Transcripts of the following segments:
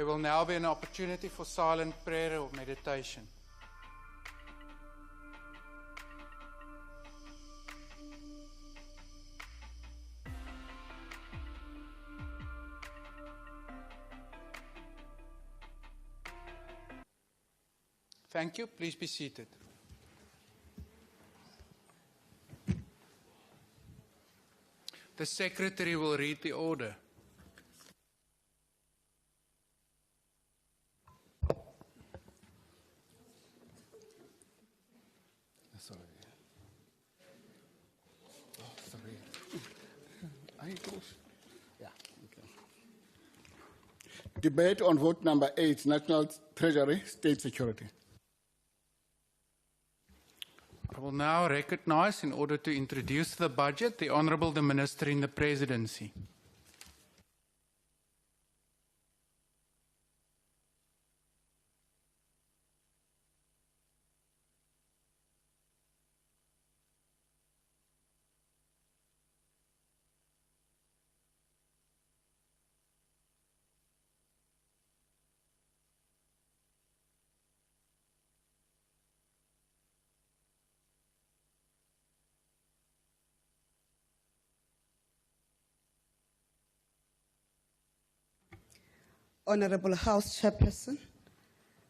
There will now be an opportunity for silent prayer or meditation. Thank you. Please be seated. The Secretary will read the order. Sorry. Oh, sorry. Are you close? Yeah. Okay. Debate on vote number 8, National Treasury, State Security. I will now recognize, in order to introduce the budget, the Honourable the Minister in the Presidency. Honorable House Chairperson,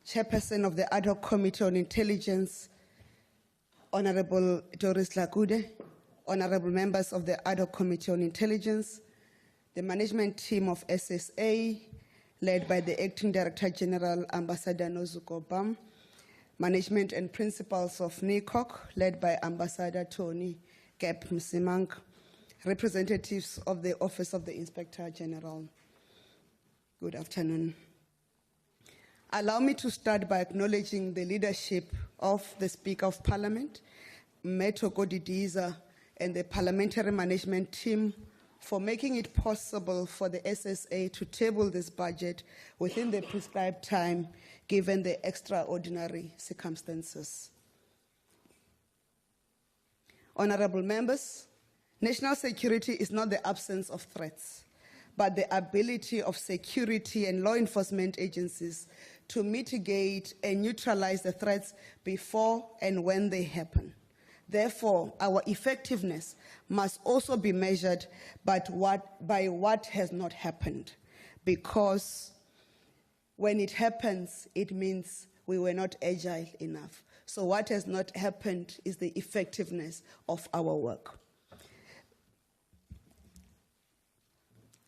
Chairperson of the Ad Hoc Committee on Intelligence, Honorable Doris Lagude, Honorable members of the Ad Hoc Committee on Intelligence, the management team of SSA, led by the Acting Director General Ambassador Nozuko Bam, management and principals of NICOC, led by Ambassador Tony Gap Msimang, representatives of the Office of the Inspector General. Good afternoon. Allow me to start by acknowledging the leadership of the Speaker of Parliament, Meto Godidiza, and the parliamentary management team for making it possible for the SSA to table this budget within the prescribed time, given the extraordinary circumstances. Honorable members, national security is not the absence of threats, but the ability of security and law enforcement agencies to mitigate and neutralize the threats before and when they happen. Therefore, our effectiveness must also be measured by what has not happened, because when it happens, it means we were not agile enough. So what has not happened is the effectiveness of our work.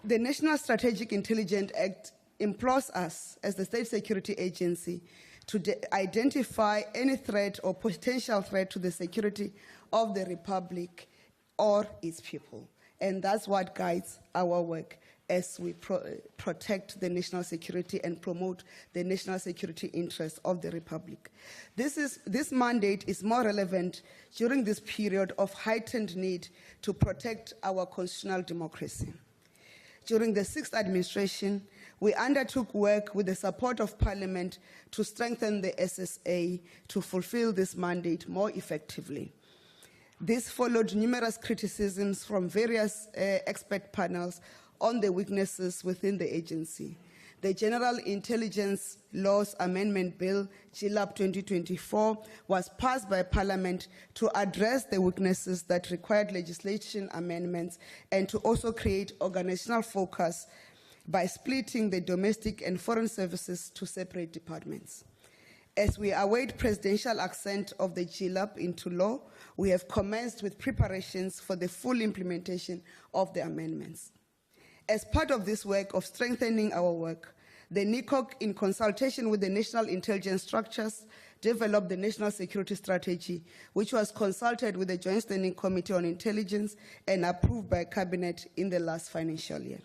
The National Strategic Intelligence Act implores us, as the State Security Agency, to identify any threat or potential threat to the security of the Republic or its people. And that's what guides our work as we protect the national security and promote the national security interests of the Republic. This mandate is more relevant during this period of heightened need to protect our constitutional democracy. During the 6th administration, we undertook work with the support of Parliament to strengthen the SSA to fulfill this mandate more effectively. This followed numerous criticisms from various expert panels on the weaknesses within the agency. The General Intelligence Laws Amendment Bill, GLAB 2024, was passed by Parliament to address the weaknesses that required legislation amendments and to also create organizational focus by splitting the domestic and foreign services to separate departments. As we await presidential assent of the GLAB into law, we have commenced with preparations for the full implementation of the amendments. As part of this work of strengthening our work, the NICOC, in consultation with the national intelligence structures, developed the National Security Strategy, which was consulted with the Joint Standing Committee on Intelligence and approved by Cabinet in the last financial year.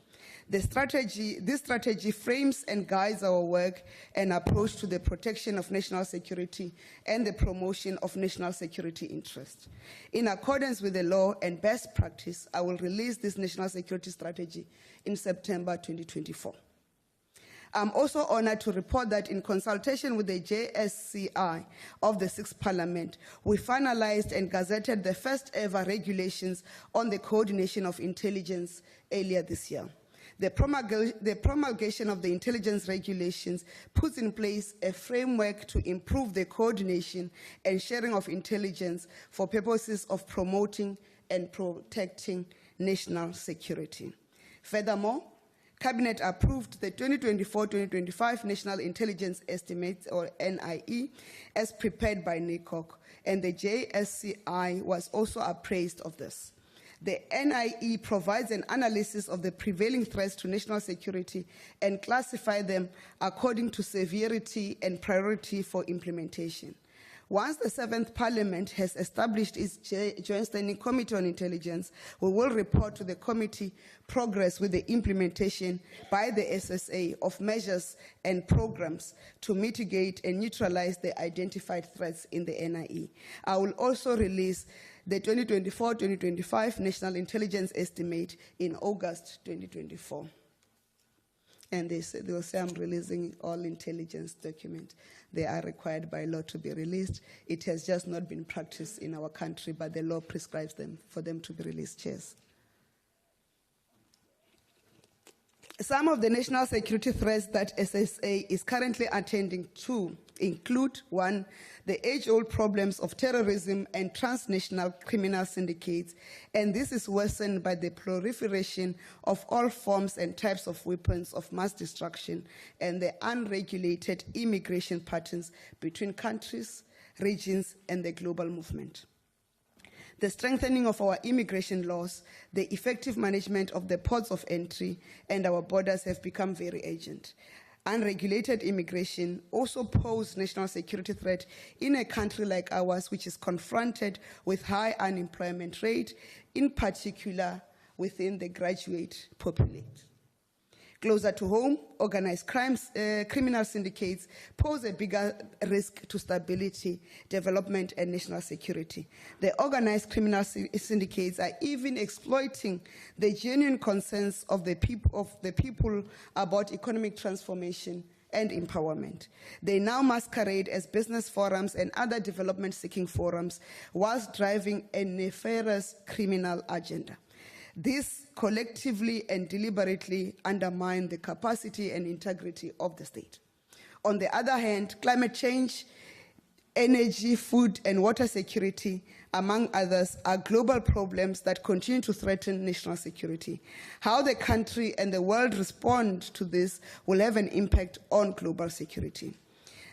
This strategy frames and guides our work and approach to the protection of national security and the promotion of national security interests. In accordance with the law and best practice, I will release this national security strategy in September 2024. I'm also honored to report that in consultation with the JSCI of the 6th Parliament, we finalized and gazetted the first ever regulations on the coordination of intelligence earlier this year. The promulgation of the intelligence regulations puts in place a framework to improve the coordination and sharing of intelligence for purposes of promoting and protecting national security. Furthermore, Cabinet approved the 2024-2025 National Intelligence Estimates, or NIE, as prepared by NICOC, and the JSCI was also appraised of this. The NIE provides an analysis of the prevailing threats to national security and classify them according to severity and priority for implementation. Once the 7th Parliament has established its Joint Standing Committee on Intelligence, we will report to the committee progress with the implementation by the SSA of measures and programs to mitigate and neutralize the identified threats in the NIE. I will also release the 2024-2025 National Intelligence Estimate in August 2024. And they will say I'm releasing all intelligence documents. They are required by law to be released. It has just not been practiced in our country, but the law prescribes them for them to be released. Chairs. Some of the national security threats that SSA is currently attending to include: 1, the age-old problems of terrorism and transnational criminal syndicates, and this is worsened by the proliferation of all forms and types of weapons of mass destruction and the unregulated immigration patterns between countries, regions, and the global movement. The strengthening of our immigration laws, the effective management of the ports of entry, and our borders have become very urgent. Unregulated immigration also poses national security threat in a country like ours, which is confronted with high unemployment rate, in particular within the graduate population. Closer to home, organized criminal syndicates pose a bigger risk to stability, development, and national security. The organized criminal syndicates are even exploiting the genuine concerns of the people about economic transformation and empowerment. They now masquerade as business forums and other development-seeking forums whilst driving a nefarious criminal agenda. This collectively and deliberately undermine the capacity and integrity of the state. On the other hand, climate change, energy, food, and water security, among others, are global problems that continue to threaten national security. How the country and the world respond to this will have an impact on global security.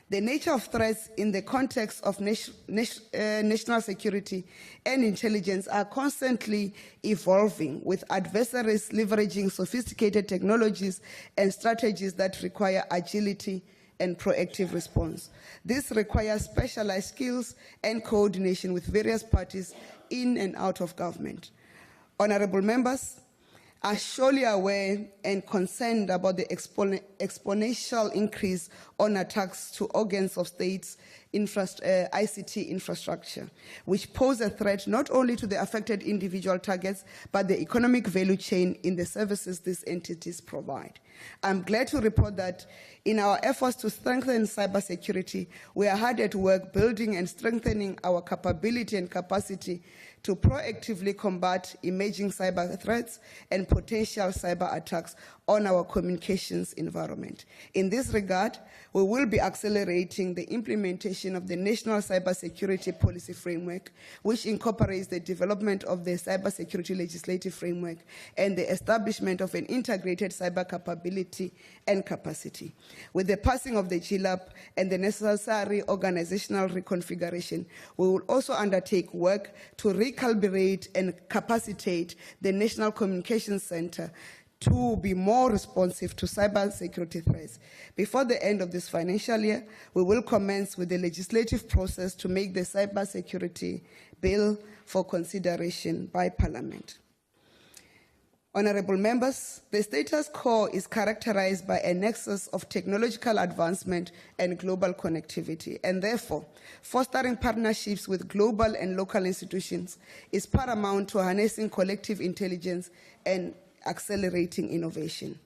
The nature of threats in the context of national security and intelligence are constantly evolving, with adversaries leveraging sophisticated technologies and strategies that require agility and proactive response. This requires specialized skills and coordination with various parties in and out of government. Honorable members are surely aware and concerned about the exponential increase on attacks to organs of states' ICT infrastructure, which pose a threat not only to the affected individual targets, but the economic value chain in the services these entities provide. I'm glad to report that in our efforts to strengthen cybersecurity, we are hard at work building and strengthening our capability and capacity to proactively combat emerging cyber threats and potential cyber attacks on our communications environment. In this regard, we will be accelerating the implementation of the National Cybersecurity Policy Framework, which incorporates the development of the Cybersecurity Legislative Framework and the establishment of an integrated cyber capability and capacity. With the passing of the GLAP and the necessary organizational reconfiguration, we will also undertake work to recalibrate and capacitate the National Communications Center to be more responsive to cybersecurity threats. Before the end of this financial year, we will commence with the legislative process to make the cybersecurity bill for consideration by Parliament. Honorable members, the status quo is characterized by a nexus of technological advancement and global connectivity, and therefore, fostering partnerships with global and local institutions is paramount to harnessing collective intelligence and accelerating innovation.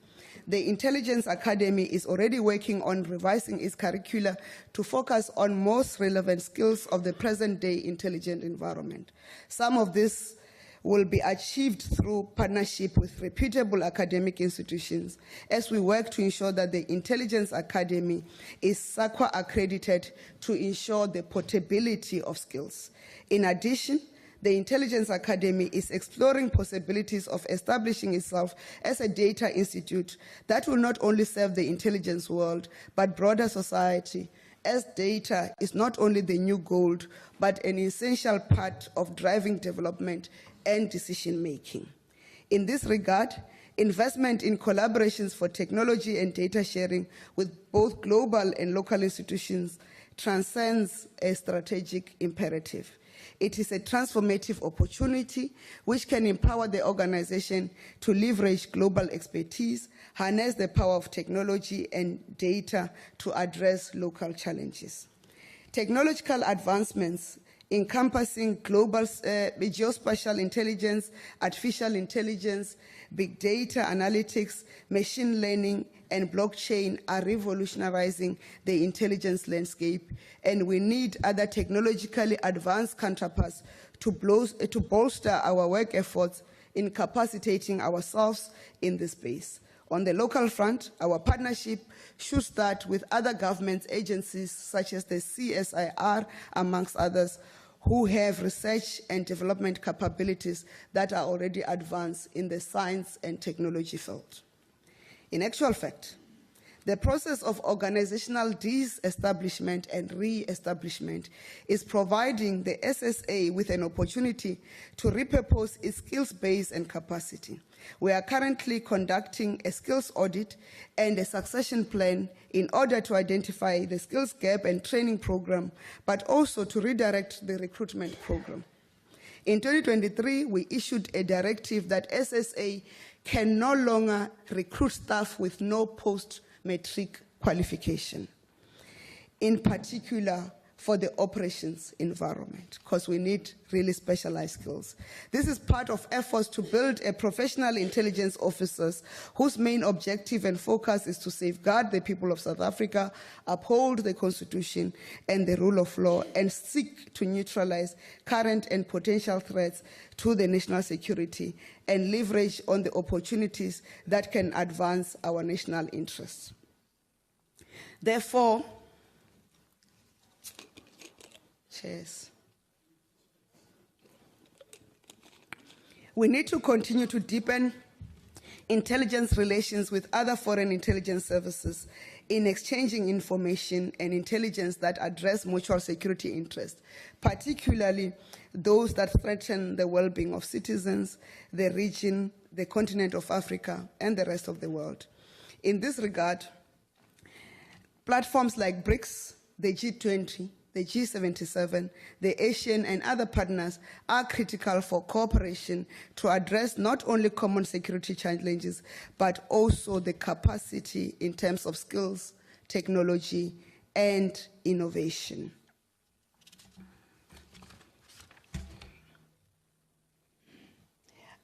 The Intelligence Academy is already working on revising its curricula to focus on most relevant skills of the present-day intelligent environment. Some of these will be achieved through partnership with reputable academic institutions as we work to ensure that the Intelligence Academy is SAQA accredited to ensure the portability of skills. In addition, the Intelligence Academy is exploring possibilities of establishing itself as a data institute that will not only serve the intelligence world, but broader society, as data is not only the new gold, but an essential part of driving development and decision-making. In this regard, investment in collaborations for technology and data sharing with both global and local institutions transcends a strategic imperative. It is a transformative opportunity which can empower the organization to leverage global expertise, harness the power of technology and data to address local challenges. Technological advancements encompassing global geospatial intelligence, artificial intelligence, big data analytics, machine learning, and blockchain are revolutionizing the intelligence landscape, and we need other technologically advanced counterparts to bolster our work efforts in capacitating ourselves in this space. On the local front, our partnership should start with other government agencies such as the CSIR, amongst others, who have research and development capabilities that are already advanced in the science and technology field. In actual fact, the process of organizational disestablishment and re-establishment is providing the SSA with an opportunity to repurpose its skills base and capacity. We are currently conducting a skills audit and a succession plan in order to identify the skills gap and training program, but also to redirect the recruitment program. In 2023, we issued a directive that SSA can no longer recruit staff with no post-matric qualification, in particular for the operations environment, because we need really specialized skills. This is part of efforts to build a professional intelligence officers whose main objective and focus is to safeguard the people of South Africa, uphold the Constitution and the rule of law, and seek to neutralize current and potential threats to the national security and leverage on the opportunities that can advance our national interests. Therefore, Chairs, we need to continue to deepen intelligence relations with other foreign intelligence services in exchanging information and intelligence that address mutual security interests, particularly those that threaten the well-being of citizens, the region, the continent of Africa, and the rest of the world. In this regard, platforms like BRICS, the G20, the G77, the Asian and other partners are critical for cooperation to address not only common security challenges, but also the capacity in terms of skills, technology, and innovation.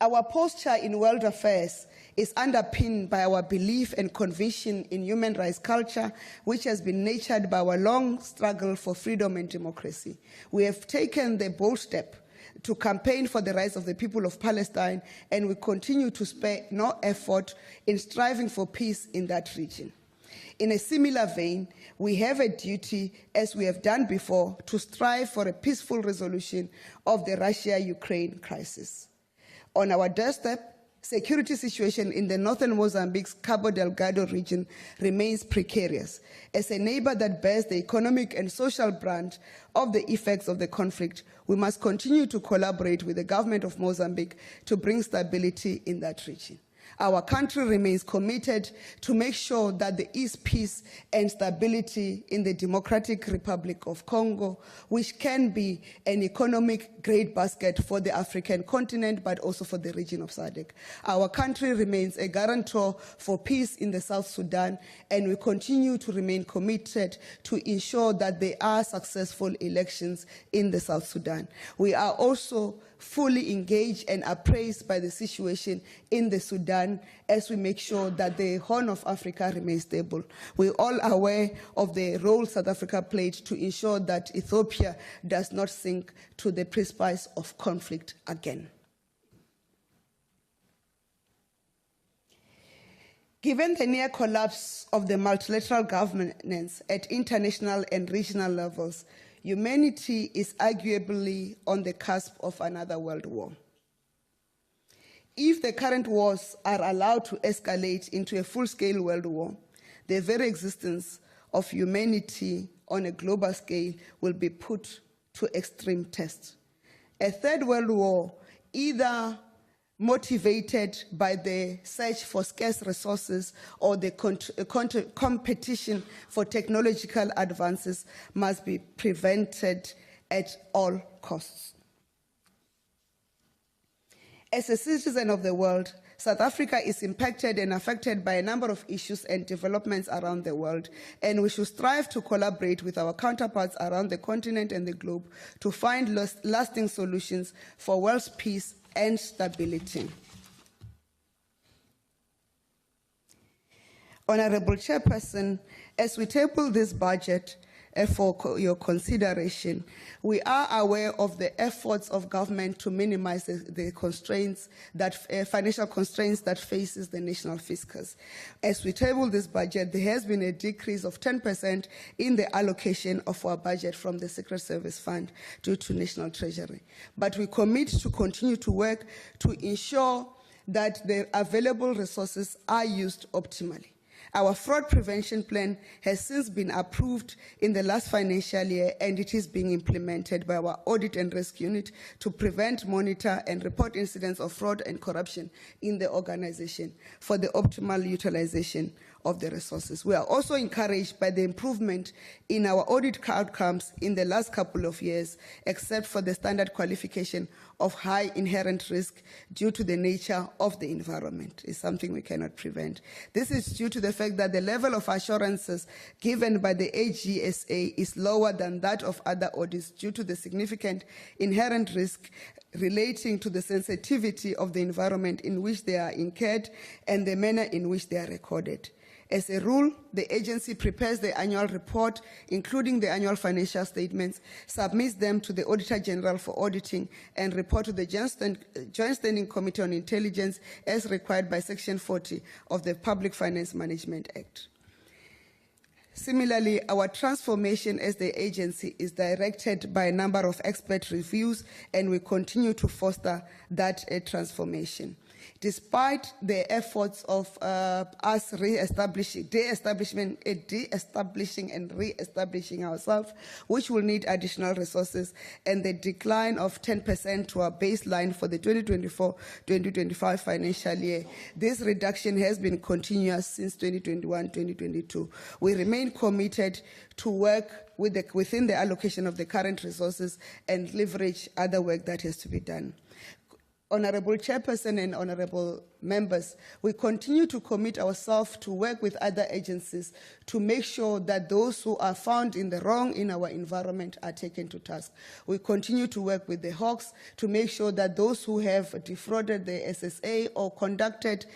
Our posture in world affairs is underpinned by our belief and conviction in human rights culture, which has been nurtured by our long struggle for freedom and democracy. We have taken the bold step to campaign for the rights of the people of Palestine, and we continue to spare no effort in striving for peace in that region. In a similar vein, we have a duty, as we have done before, to strive for a peaceful resolution of the Russia-Ukraine crisis. On our doorstep, security situation in the northern Mozambique's Cabo Delgado region remains precarious. As a neighbor that bears the economic and social brunt of the effects of the conflict, we must continue to collaborate with the government of Mozambique to bring stability in that region. Our country remains committed to make sure that there is peace and stability in the Democratic Republic of Congo, which can be an economic breadbasket for the African continent, but also for the region of SADC. Our country remains a guarantor for peace in the South Sudan, and we continue to remain committed to ensure that there are successful elections in the South Sudan. We are also fully engaged and appraised by the situation in the Sudan as we make sure that the Horn of Africa remains stable. We're all aware of the role South Africa played to ensure that Ethiopia does not sink to the precipice of conflict again. Given the near collapse of the multilateral governance at international and regional levels, humanity is arguably on the cusp of another world war. If the current wars are allowed to escalate into a full-scale world war, the very existence of humanity on a global scale will be put to extreme test. A third world war, either motivated by the search for scarce resources or the competition for technological advances, must be prevented at all costs. As a citizen of the world, South Africa is impacted and affected by a number of issues and developments around the world, and we should strive to collaborate with our counterparts around the continent and the globe to find lasting solutions for world's peace and stability. Honorable Chairperson, as we table this budget for your consideration, we are aware of the efforts of government to minimize the constraints that financial constraints that faces the national fiscus. As we table this budget, there has been a decrease of 10% in the allocation of our budget from the Secret Service Fund due to National Treasury. But we commit to continue to work to ensure that the available resources are used optimally. Our fraud prevention plan has since been approved in the last financial year, and it is being implemented by our Audit and Risk Unit to prevent, monitor, and report incidents of fraud and corruption in the organization for the optimal utilization of the resources. We are also encouraged by the improvement in our audit outcomes in the last couple of years, except for the standard qualification of high inherent risk due to the nature of the environment. It's something we cannot prevent. This is due to the fact that the level of assurances given by the AGSA is lower than that of other audits due to the significant inherent risk relating to the sensitivity of the environment in which they are incurred and the manner in which they are recorded. As a rule, the agency prepares the annual report, including the annual financial statements, submits them to the Auditor General for auditing, and report to the Joint Standing Committee on Intelligence as required by Section 40 of the Public Finance Management Act. Similarly, our transformation as the agency is directed by a number of expert reviews, and we continue to foster that transformation. Despite the efforts of us de-establishing and re-establishing ourselves, which will need additional resources, and the decline of 10% to our baseline for the 2024-2025 financial year, this reduction has been continuous since 2021-2022. We remain committed to work within the allocation of the current resources and leverage other work that has to be done. Honorable Chairperson and honorable members, we continue to commit ourselves to work with other agencies to make sure that those who are found in the wrong in our environment are taken to task. We continue to work with the Hawks to make sure that those who have defrauded the SSA or conducted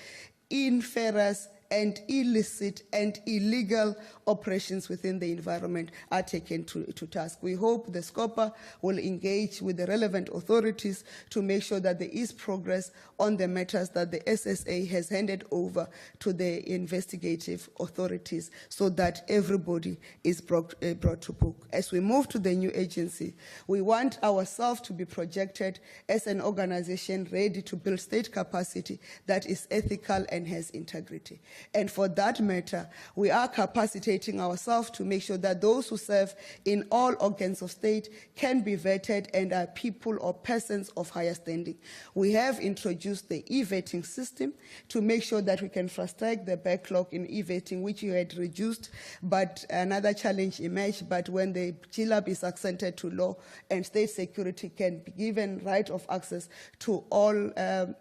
inferious and illicit and illegal operations within the environment are taken to task. We hope the SCOPA will engage with the relevant authorities to make sure that there is progress on the matters that the SSA has handed over to the investigative authorities so that everybody is brought to book. As we move to the new agency, we want ourselves to be projected as an organization ready to build state capacity that is ethical and has integrity. And for that matter, we are capacitating ourselves to make sure that those who serve in all organs of state can be vetted and are people or persons of higher standing. We have introduced the e-vetting system to make sure that we can fast-track the backlog in e-vetting, which you had reduced, but another challenge emerged. But when the GLAB is accented to law and state security can be given right of access to all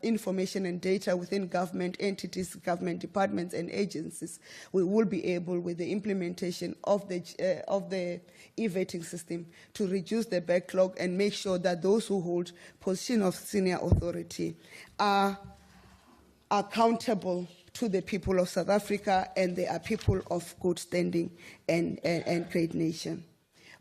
information and data within government entities, government departments, and agencies, we will be able, with the implementation of the e-vetting system, to reduce the backlog and make sure that those who hold position of senior authority are accountable to the people of South Africa, and they are people of good standing and great nation.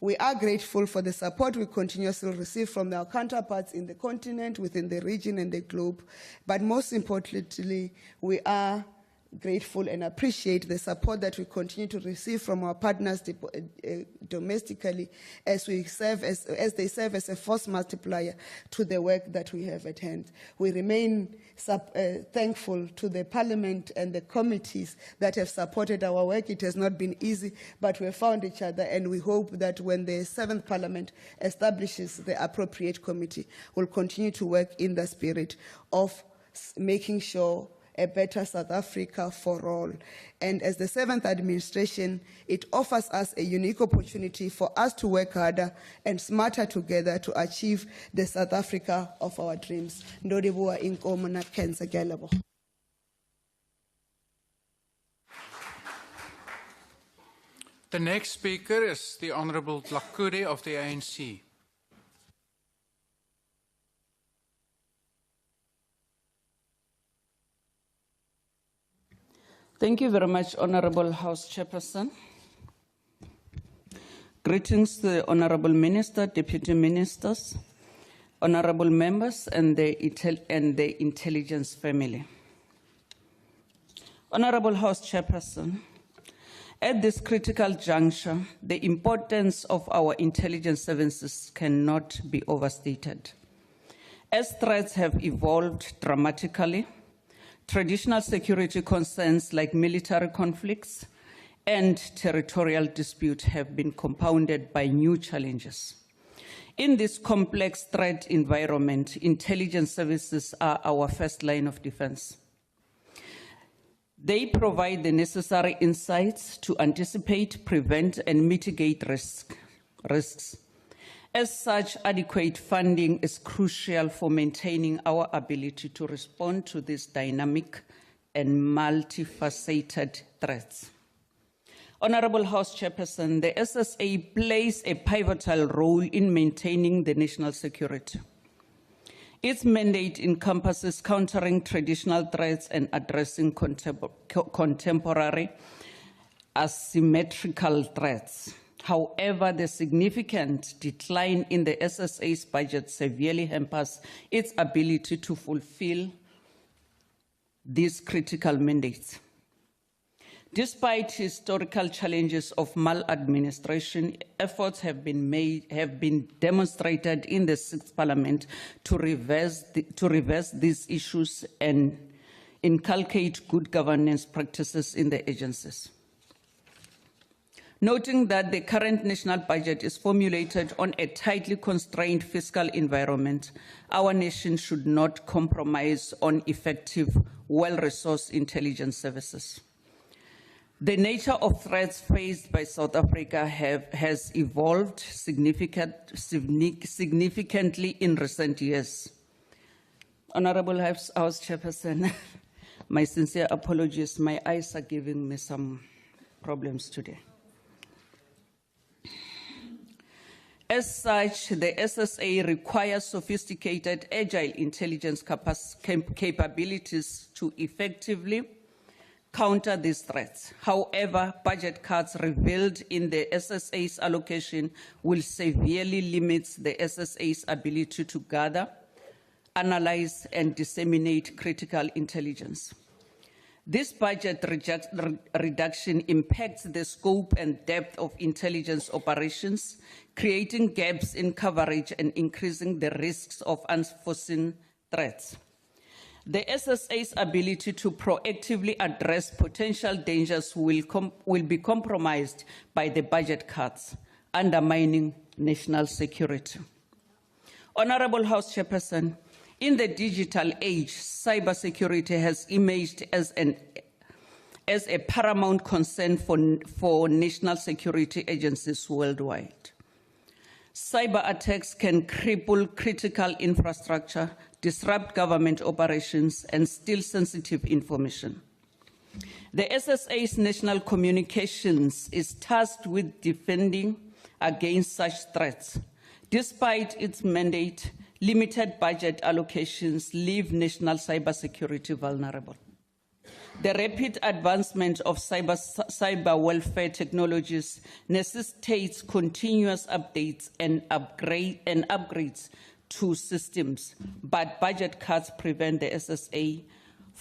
We are grateful for the support we continuously receive from our counterparts in the continent, within the region and the globe, but most importantly, we are grateful and appreciate the support that we continue to receive from our partners domestically as they serve as a force multiplier to the work that we have at hand. We remain thankful to the Parliament and the committees that have supported our work. It has not been easy, but we have found each other, and we hope that when the 7th Parliament establishes the appropriate committee, we'll continue to work in the spirit of making sure a better South Africa for all. And as the 7th administration, it offers us a unique opportunity for us to work harder and smarter together to achieve the South Africa of our dreams. Ndodibua inkomo na kenza gyalabo. The next speaker is the Honourable Tlakure of the ANC. Thank you very much, Honourable House Chairperson. Greetings to the Honourable Minister, Deputy Ministers, Honourable Members, and the Intelligence family. Honourable House Chairperson, at this critical juncture, the importance of our intelligence services cannot be overstated. As threats have evolved dramatically, traditional security concerns like military conflicts and territorial dispute have been compounded by new challenges. In this complex threat environment, intelligence services are our first line of defense. They provide the necessary insights to anticipate, prevent, and mitigate risks. As such, adequate funding is crucial for maintaining our ability to respond to these dynamic and multifaceted threats. Honourable House Chairperson, the SSA plays a pivotal role in maintaining the national security. Its mandate encompasses countering traditional threats and addressing contemporary asymmetrical threats. However, the significant decline in the SSA's budget severely hampers its ability to fulfill these critical mandates. Despite historical challenges of maladministration, efforts have been demonstrated in the 6th Parliament to reverse these issues and inculcate good governance practices in the agencies. Noting that the current national budget is formulated on a tightly constrained fiscal environment, our nation should not compromise on effective, well-resourced intelligence services. The nature of threats faced by South Africa has evolved significantly in recent years. Honourable House Chairperson, my sincere apologies. My eyes are giving me some problems today. As such, the SSA requires sophisticated, agile intelligence capabilities to effectively counter these threats. However, budget cuts revealed in the SSA's allocation will severely limit the SSA's ability to gather, analyze, and disseminate critical intelligence. This budget reduction impacts the scope and depth of intelligence operations, creating gaps in coverage and increasing the risks of unforeseen threats. The SSA's ability to proactively address potential dangers will be compromised by the budget cuts, undermining national security. Honourable House Chairperson, in the digital age, cybersecurity has emerged as a paramount concern for national security agencies worldwide. Cyber attacks can cripple critical infrastructure, disrupt government operations, and steal sensitive information. The SSA's national communications is tasked with defending against such threats. Despite its mandate, limited budget allocations leave national cybersecurity vulnerable. The rapid advancement of cyber welfare technologies necessitates continuous updates and upgrades to systems, but budget cuts prevent the SSA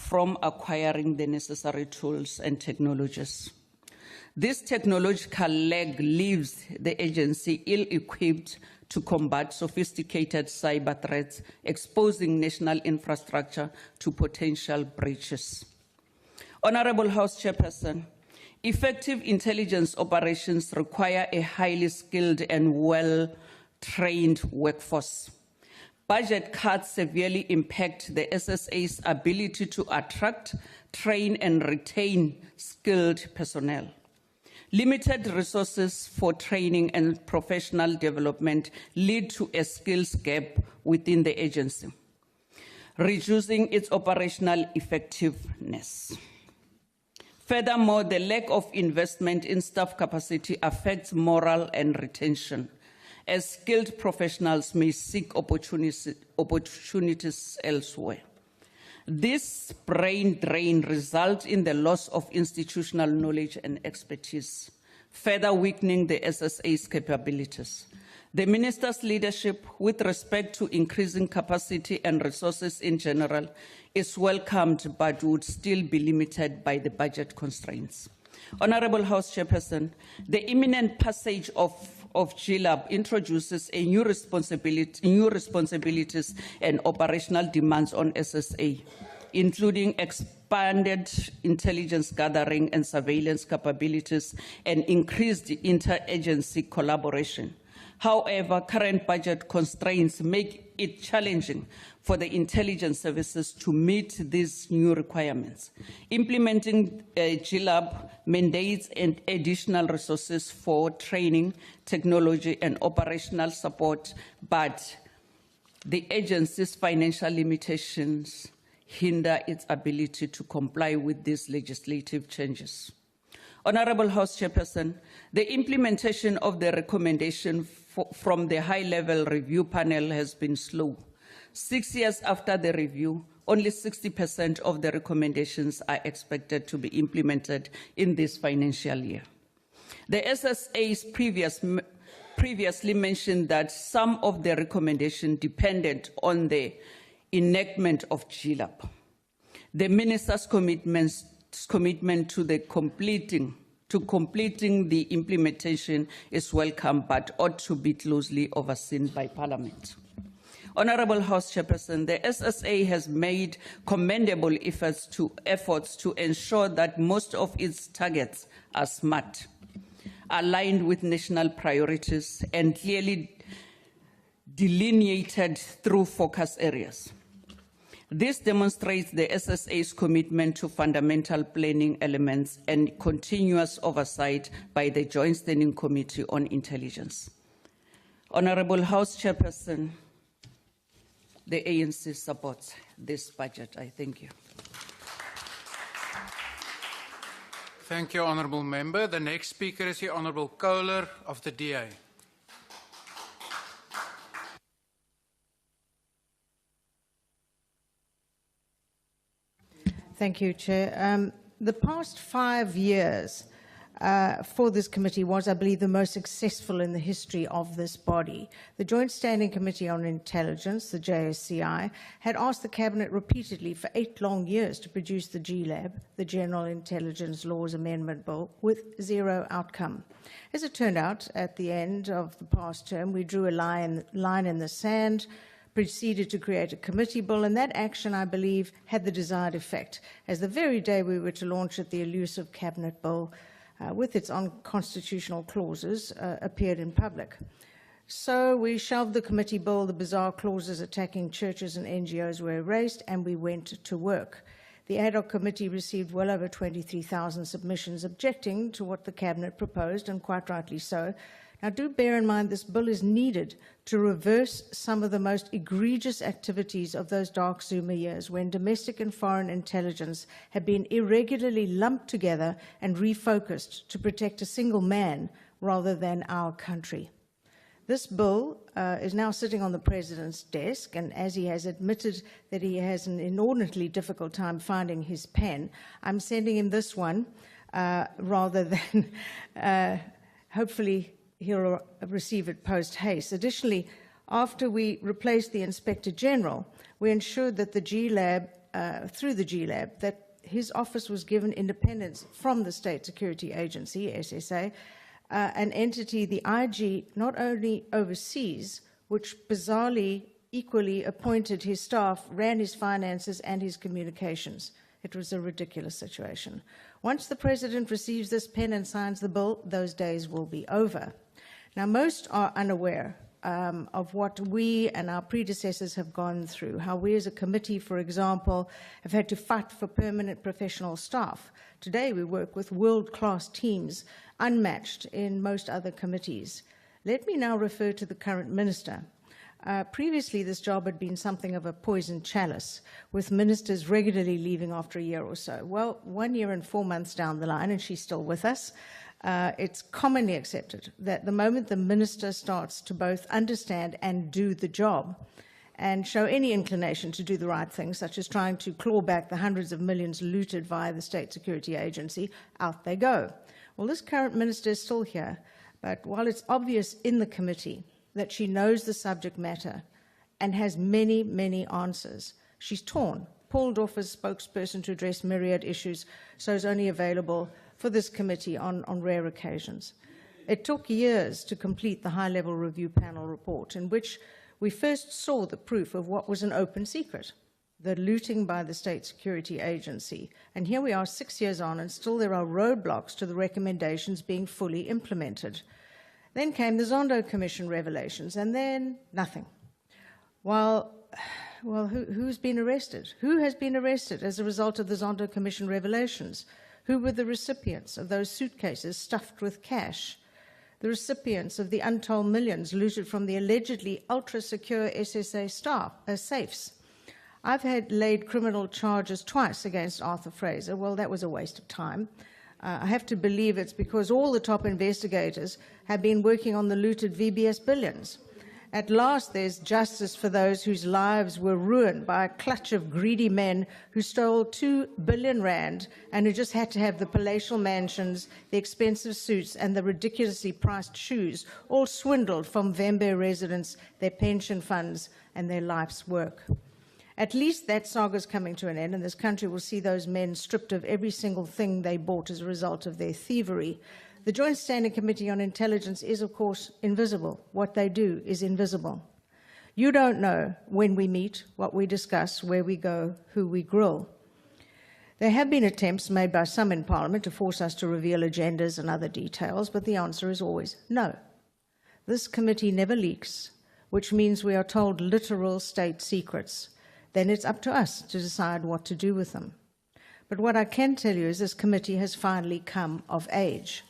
from acquiring the necessary tools and technologies. This technological lag leaves the agency ill-equipped to combat sophisticated cyber threats, exposing national infrastructure to potential breaches. Honorable House Chairperson, effective intelligence operations require a highly skilled and well-trained workforce. Budget cuts severely impact the SSA's ability to attract, train, and retain skilled personnel. Limited resources for training and professional development lead to a skills gap within the agency, reducing its operational effectiveness. Furthermore, the lack of investment in staff capacity affects morale and retention, as skilled professionals may seek opportunities elsewhere. This brain drain results in the loss of institutional knowledge and expertise, further weakening the SSA's capabilities. The Minister's leadership with respect to increasing capacity and resources in general is welcomed, but would still be limited by the budget constraints. Honorable House Chairperson, the imminent passage of GLAB introduces a new responsibilities and operational demands on SSA, including expanded intelligence gathering and surveillance capabilities and increased interagency collaboration. However, current budget constraints make it challenging for the intelligence services to meet these new requirements. Implementing GLAB mandates and additional resources for training, technology, and operational support, but the agency's financial limitations hinder its ability to comply with these legislative changes. Honorable House Chairperson, the implementation of the recommendation from the high-level review panel has been slow. 6 years after the review, only 60% of the recommendations are expected to be implemented in this financial year. The SSA's previously mentioned that some of the recommendations depended on the enactment of GLAB. The Minister's commitment to completing the implementation is welcome, but ought to be closely overseen by Parliament. Honorable House Chairperson, the SSA has made commendable efforts to ensure that most of its targets are smart, aligned with national priorities, and clearly delineated through focus areas. This demonstrates the SSA's commitment to fundamental planning elements and continuous oversight by the Joint Standing Committee on Intelligence. Honorable House Chairperson, the ANC supports this budget. I thank you. Thank you, Honourable Member. The next speaker is the Honourable Kohler of the DA. Thank you, Chair. The past 5 years for this committee was, I believe, the most successful in the history of this body. The Joint Standing Committee on Intelligence, the JSCI, had asked the Cabinet repeatedly for 8 long years to produce the GLAB, the General Intelligence Laws Amendment Bill, with zero outcome. As it turned out, at the end of the past term, we drew a line in the sand, proceeded to create a committee bill, and that action, I believe, had the desired effect, as the very day we were to launch it, the elusive cabinet bill, with its unconstitutional clauses, appeared in public. So we shelved the committee bill, the bizarre clauses attacking churches and NGOs were erased, and we went to work. The ad hoc committee received well over 23,000 submissions objecting to what the cabinet proposed, and quite rightly so. Now, do bear in mind this bill is needed to reverse some of the most egregious activities of those dark Zuma years when domestic and foreign intelligence have been irregularly lumped together and refocused to protect a single man rather than our country. This bill is now sitting on the President's desk, and as he has admitted that he has an inordinately difficult time finding his pen, I'm sending him this one rather than hopefully he'll receive it post-haste. Additionally, after we replaced the Inspector General, we ensured that the GLAB through the GLAB, that his office was given independence from the State Security Agency, SSA, an entity the IG not only oversees, which bizarrely equally appointed his staff, ran his finances and his communications. It was a ridiculous situation. Once the President receives this pen and signs the bill, those days will be over. Now, most are unaware of what we and our predecessors have gone through, how we as a committee, for example, have had to fight for permanent professional staff. Today, we work with world-class teams, unmatched in most other committees. Let me now refer to the current minister. Previously, this job had been something of a poisoned chalice, with ministers regularly leaving after a year or so. Well, 1 year and 4 months down the line, and she's still with us, it's commonly accepted that the moment the minister starts to both understand and do the job and show any inclination to do the right thing, such as trying to claw back the hundreds of millions looted via the State Security Agency, out they go. Well, this current minister is still here, but while it's obvious in the committee that she knows the subject matter and has many, many answers, she's torn, pulled off as spokesperson to address myriad issues, so is only available for this committee on rare occasions. It took years to complete the high-level review panel report, in which we first saw the proof of what was an open secret, the looting by the State Security Agency. And here we are 6 years on, and still there are roadblocks to the recommendations being fully implemented. Then came the Zondo Commission revelations, and then nothing. Well, who's been arrested? Who has been arrested as a result of the Zondo Commission revelations? Who were the recipients of those suitcases stuffed with cash? The recipients of the untold millions looted from the allegedly ultra-secure SSA safes. I've had laid criminal charges twice against Arthur Fraser. Well, that was a waste of time. I have to believe it's because all the top investigators have been working on the looted VBS billions. At last, there's justice for those whose lives were ruined by a clutch of greedy men who stole 2 billion rand and who just had to have the palatial mansions, the expensive suits, and the ridiculously priced shoes, all swindled from Vembe residents, their pension funds, and their life's work. At least that saga's coming to an end, and this country will see those men stripped of every single thing they bought as a result of their thievery. The Joint Standing Committee on Intelligence is, of course, invisible. What they do is invisible. You don't know when we meet, what we discuss, where we go, who we grill. There have been attempts made by some in Parliament to force us to reveal agendas and other details, but the answer is always no. This committee never leaks, which means we are told literal state secrets. Then it's up to us to decide what to do with them. But what I can tell you is this committee has finally come of age.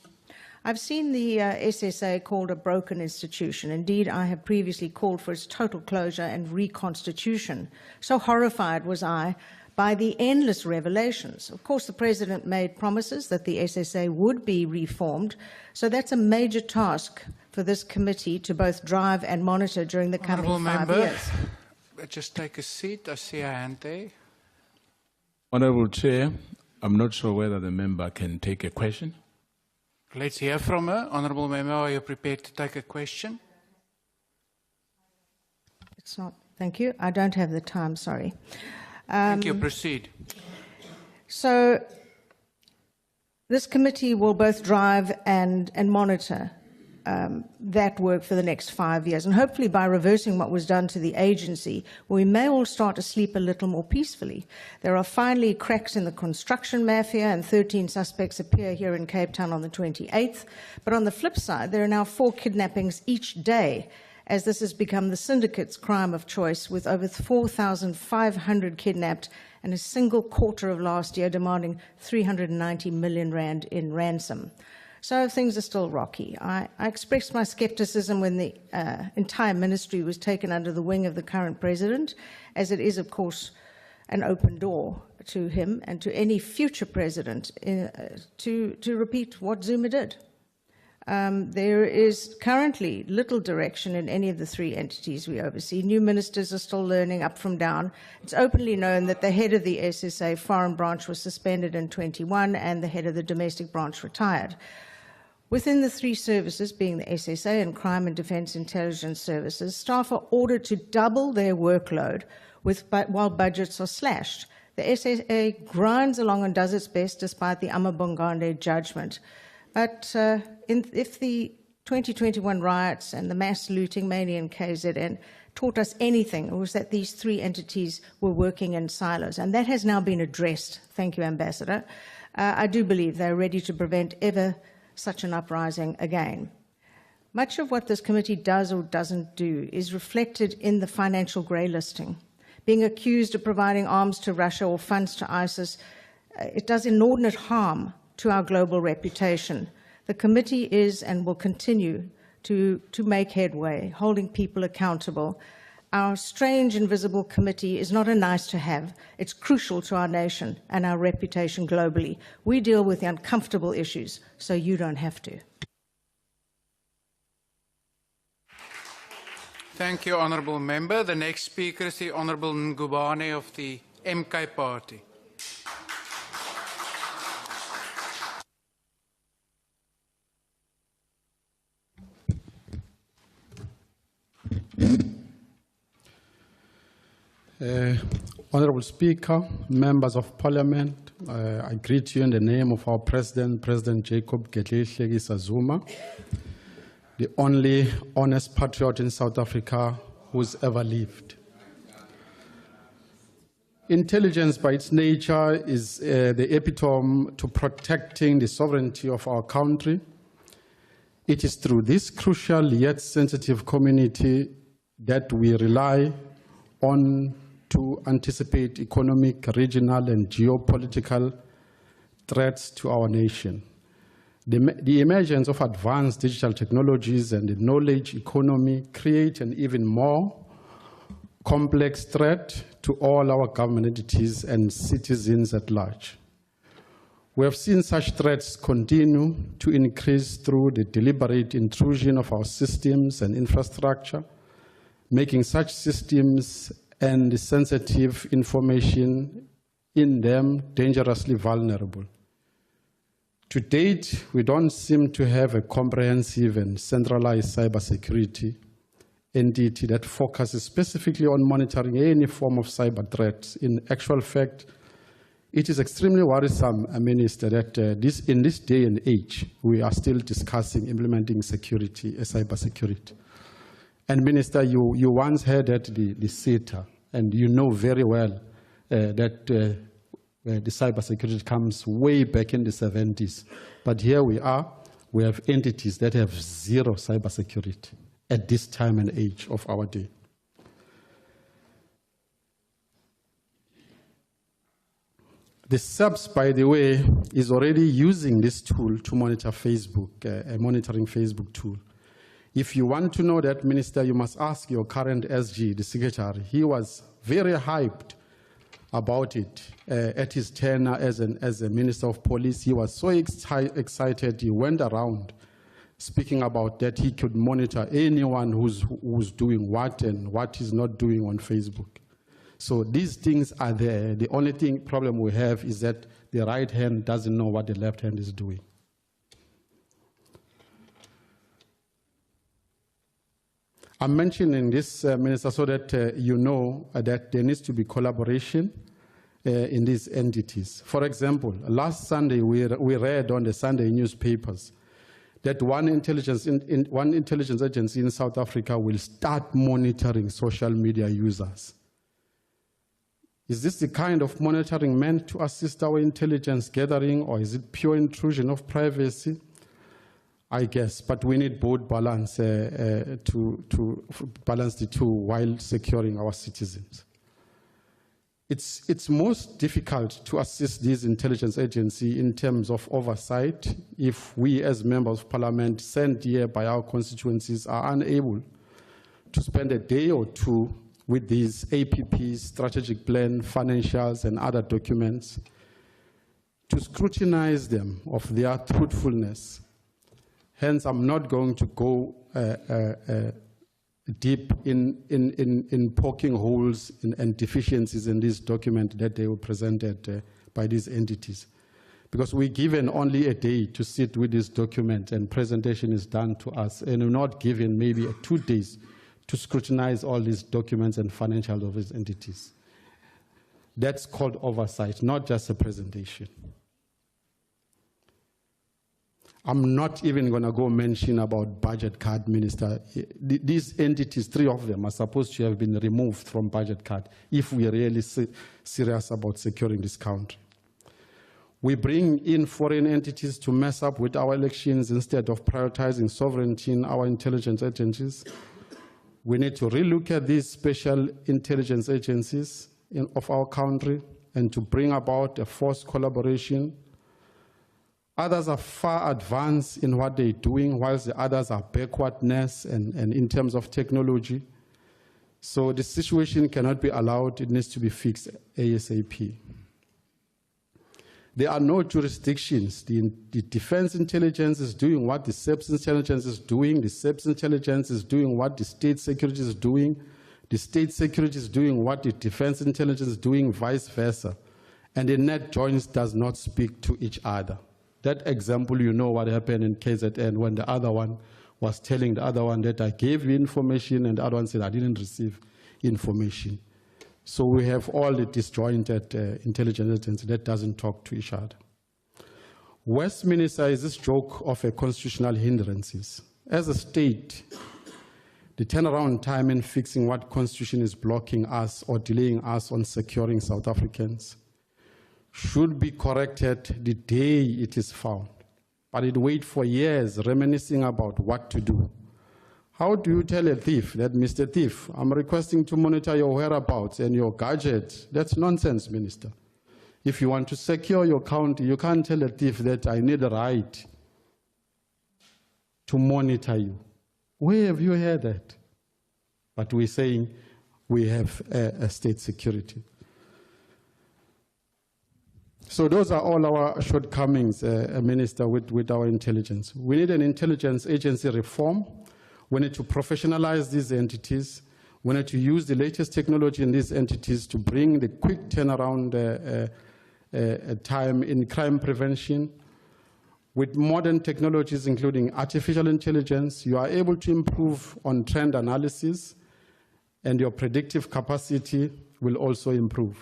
I've seen the SSA called a broken institution. Indeed, I have previously called for its total closure and reconstitution. So horrified was I by the endless revelations. Of course, the President made promises that the SSA would be reformed, so that's a major task for this committee to both drive and monitor during the coming Honourable 5 years. Member, just take a seat. I see a hand there. Honourable Chair, I'm not sure whether the member can take a question. Let's hear from her. Honourable Member, are you prepared to take a question? It's not. Thank you. I don't have the time, sorry. Thank you. Proceed. So this committee will both drive and monitor that work for the next 5 years. And hopefully by reversing what was done to the agency, we may all start to sleep a little more peacefully. There are finally cracks in the construction mafia, and 13 suspects appear here in Cape Town on the 28th. But on the flip side, there are now 4 kidnappings each day, as this has become the syndicate's crime of choice, with over 4,500 kidnapped and a single quarter of last year demanding 390 million rand in ransom. So things are still rocky. I expressed my skepticism when the entire ministry was taken under the wing of the current president, as it is, of course, an open door to him and to any future president to repeat what Zuma did. There is currently little direction in any of the 3 entities we oversee. New ministers are still learning up from down. It's openly known that the head of the SSA foreign branch was suspended in 21 and the head of the domestic branch retired. Within the 3 services, being the SSA and Crime and Defence Intelligence Services, staff are ordered to double their workload while budgets are slashed. The SSA grinds along and does its best despite the Amabongande judgment. But if the 2021 riots and the mass looting, mainly in KZN, taught us anything, it was that these three entities were working in silos. And that has now been addressed. Thank you, Ambassador. I do believe they're ready to prevent ever such an uprising again. Much of what this committee does or doesn't do is reflected in the financial grey listing. Being accused of providing arms to Russia or funds to ISIS, it does inordinate harm to our global reputation. The committee is and will continue to make headway, holding people accountable. Our strange invisible committee is not a nice to have. It's crucial to our nation and our reputation globally. We deal with the uncomfortable issues, so you don't have to. Thank you, Honourable Member. The next speaker is the Honourable Ngubane of the MK Party. Honourable Speaker, members of Parliament, I greet you in the name of our President, President Jacob Gedleyihlekisa Zuma, the only honest patriot in South Africa who's ever lived. Intelligence by its nature is the epitome to protecting the sovereignty of our country. It is through this crucial yet sensitive community that we rely on to anticipate economic, regional, and geopolitical threats to our nation. The emergence of advanced digital technologies and the knowledge economy create an even more complex threat to all our government entities and citizens at large. We have seen such threats continue to increase through the deliberate intrusion of our systems and infrastructure, making such systems and the sensitive information in them dangerously vulnerable. To date, we don't seem to have a comprehensive and centralized cybersecurity entity that focuses specifically on monitoring any form of cyber threats. In actual fact, it is extremely worrisome, Minister, that in this day and age, we are still discussing implementing security, cybersecurity. And Minister, you once heard at the CETA, and you know very well that the cybersecurity comes way back in the 70s. But here we are, we have entities that have zero cybersecurity at this time and age of our day. The SAPS, by the way, is already using this tool to monitor Facebook, a monitoring Facebook tool. If you want to know that, Minister, you must ask your current SG, the Secretary. He was very hyped about it at his tenure as a Minister of Police. He was so excited, he went around speaking about that he could monitor anyone who's doing what and what he's not doing on Facebook. So these things are there. The only problem we have is that the right hand doesn't know what the left hand is doing. I'm mentioning this, Minister, so that you know that there needs to be collaboration in these entities. For example, last Sunday we read on the Sunday newspapers that one intelligence agency in South Africa will start monitoring social media users. Is this the kind of monitoring meant to assist our intelligence gathering, or is it pure intrusion of privacy? I guess, but we need both balance to balance the two while securing our citizens. It's most difficult to assist these intelligence agencies in terms of oversight if we as members of parliament sent here by our constituencies are unable to spend a day or two with these APPs, strategic plan, financials, and other documents to scrutinize them of their truthfulness. Hence, I'm not going to go deep in poking holes and deficiencies in this document that they were presented by these entities. Because we're given only a day to sit with this document and presentation is done to us, and we're not given maybe 2 days to scrutinize all these documents and financials of these entities. That's called oversight, not just a presentation. I'm not even going to go mention about budget card, Minister. These entities, 3 of them, are supposed to have been removed from budget card if we are really serious about securing this country. We bring in foreign entities to mess up with our elections instead of prioritizing sovereignty in our intelligence agencies. We need to relook at these special intelligence agencies of our country and to bring about a forced collaboration. Others are far advanced in what they're doing, whilst the others are backwardness and in terms of technology. So the situation cannot be allowed, it needs to be fixed ASAP. There are no jurisdictions. The defense intelligence is doing what the SEPS intelligence is doing. The SEPS intelligence is doing what the state security is doing. The state security is doing what the defense intelligence is doing, vice versa. And the net joints does not speak to each other. That example, you know what happened in KZN when the other one was telling the other one that I gave you information and the other one said I didn't receive information. So we have all the disjointed intelligence agencies that doesn't talk to each other. Westminster is this joke of a constitutional hindrances. As a state, the turnaround time in fixing what constitution is blocking us or delaying us on securing South Africans should be corrected the day it is found. But it waits for years reminiscing about what to do. How do you tell a thief that, Mr. Thief, I'm requesting to monitor your whereabouts and your gadgets? That's nonsense, Minister. If you want to secure your county, you can't tell a thief that I need a right to monitor you. Where have you heard that? But we're saying we have a state security. So those are all our shortcomings, Minister, with our intelligence. We need an intelligence agency reform. We need to professionalize these entities. We need to use the latest technology in these entities to bring the quick turnaround time in crime prevention. With modern technologies, including artificial intelligence, you are able to improve on trend analysis, and your predictive capacity will also improve.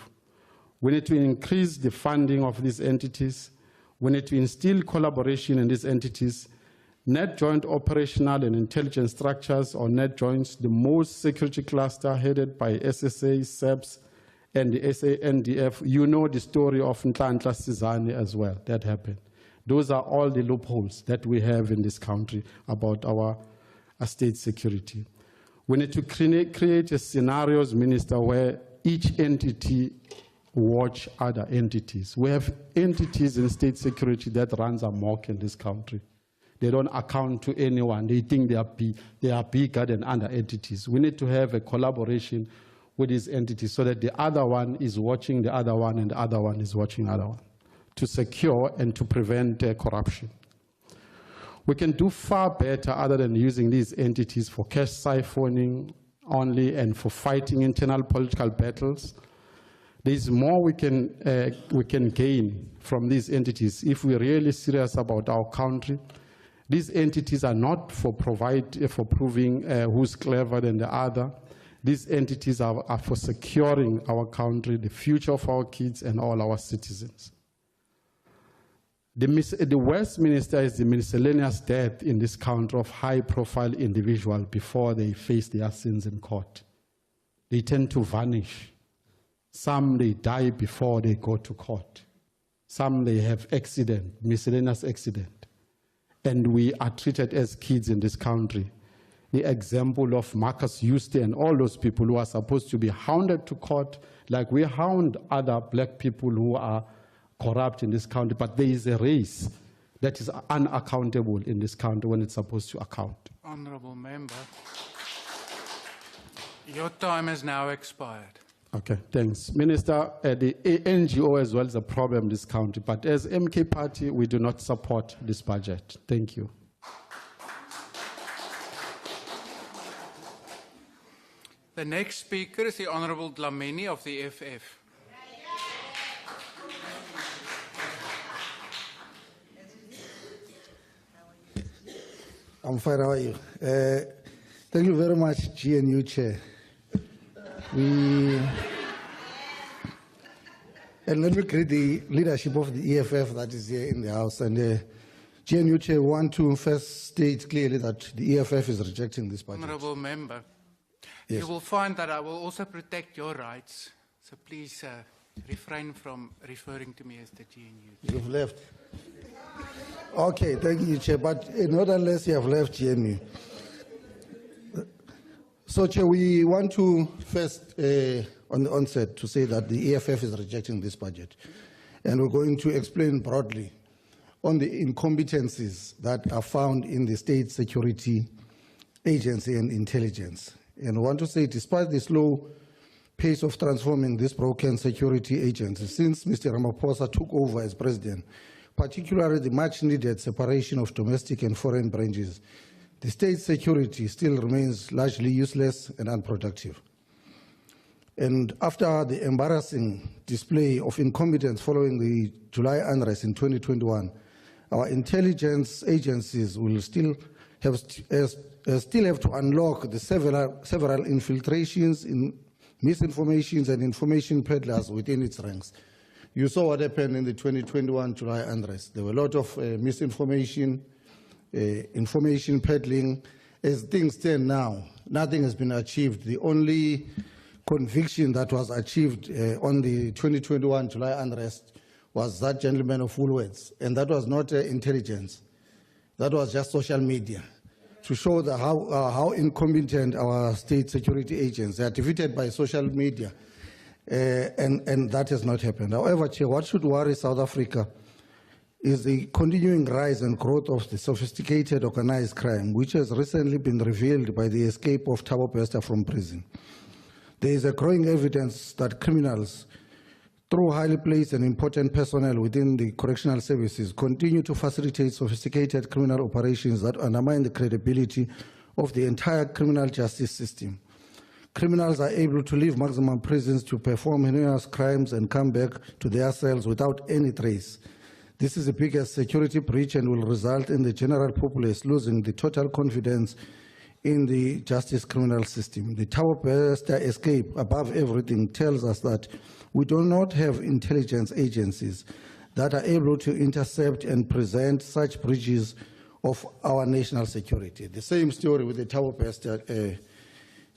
We need to increase the funding of these entities. We need to instill collaboration in these entities. Net joint operational and intelligence structures, or net joints, the most security cluster headed by SSA, SEPS, and the SANDF. You know the story of Nhlanhla Sizani as well, that happened. Those are all the loopholes that we have in this country about our state security. We need to create a scenarios, Minister, where each entity watch other entities. We have entities in state security that runs amok in this country. They don't account to anyone. They think they are bigger than other entities. We need to have a collaboration with these entities so that the other one is watching the other one and the other one is watching the other one to secure and to prevent corruption. We can do far better other than using these entities for cash siphoning only and for fighting internal political battles. There's more we can gain from these entities if we're really serious about our country. These entities are not for proving who's clever than the other. These entities are for securing our country, the future of our kids and all our citizens. The Westminster is the miscellaneous death in this country of high-profile individuals before they face their sins in court. They tend to vanish. Some, they die before they go to court. Some, they have accident, miscellaneous accident. And we are treated as kids in this country. The example of Marcus Eustace and all those people who are supposed to be hounded to court, like we hound other black people who are corrupt in this country, but there is a race that is unaccountable in this country when it's supposed to account. Honourable Member, your time has now expired. Okay, thanks. Minister, the NGO as well is a problem in this country, but as MK Party, we do not support this budget. Thank you. The next speaker is the Honourable Dlamini of the FF. I'm fine, how are you? Thank you very much, GNU Chair. And let me greet the leadership of the EFF that is here in the House. And GNU Chair, want to first state clearly that the EFF is rejecting this budget. Honourable Member, Yes. you will find that I will also protect your rights, so please refrain from referring to me as the GNU. You've left. Okay, thank you, Chair. But not unless you have left GNU. So, Chair, we want to first, on the onset, to say that the EFF is rejecting this budget. And we're going to explain broadly on the incompetencies that are found in the State Security Agency and intelligence. And I want to say, despite the slow pace of transforming this broken security agency since Mr. Ramaphosa took over as president, particularly the much-needed separation of domestic and foreign branches, the state security still remains largely useless and unproductive. And after the embarrassing display of incompetence following the July unrest in 2021, our intelligence agencies will still have to unlock the several infiltrations in misinformations and information peddlers within its ranks. You saw what happened in the 2021 July unrest. There were a lot of misinformation, information peddling. As things stand now, nothing has been achieved. The only conviction that was achieved on the 2021 July unrest was that gentleman of Woolworths, and that was not intelligence. That was just social media to show how incompetent our state security agents are, defeated by social media, and that has not happened. However, Chair, what should worry South Africa is the continuing rise and growth of the sophisticated organized crime, which has recently been revealed by the escape of Thabo Bester from prison. There is a growing evidence that criminals, through highly placed and important personnel within the correctional services, continue to facilitate sophisticated criminal operations that undermine the credibility of the entire criminal justice system. Criminals are able to leave maximum prisons to perform heinous crimes and come back to their cells without any trace. This is the biggest security breach and will result in the general populace losing the total confidence in the justice criminal system. The Thabo Bester escape, above everything, tells us that we do not have intelligence agencies that are able to intercept and present such breaches of our national security. The same story with the Thabo Bester,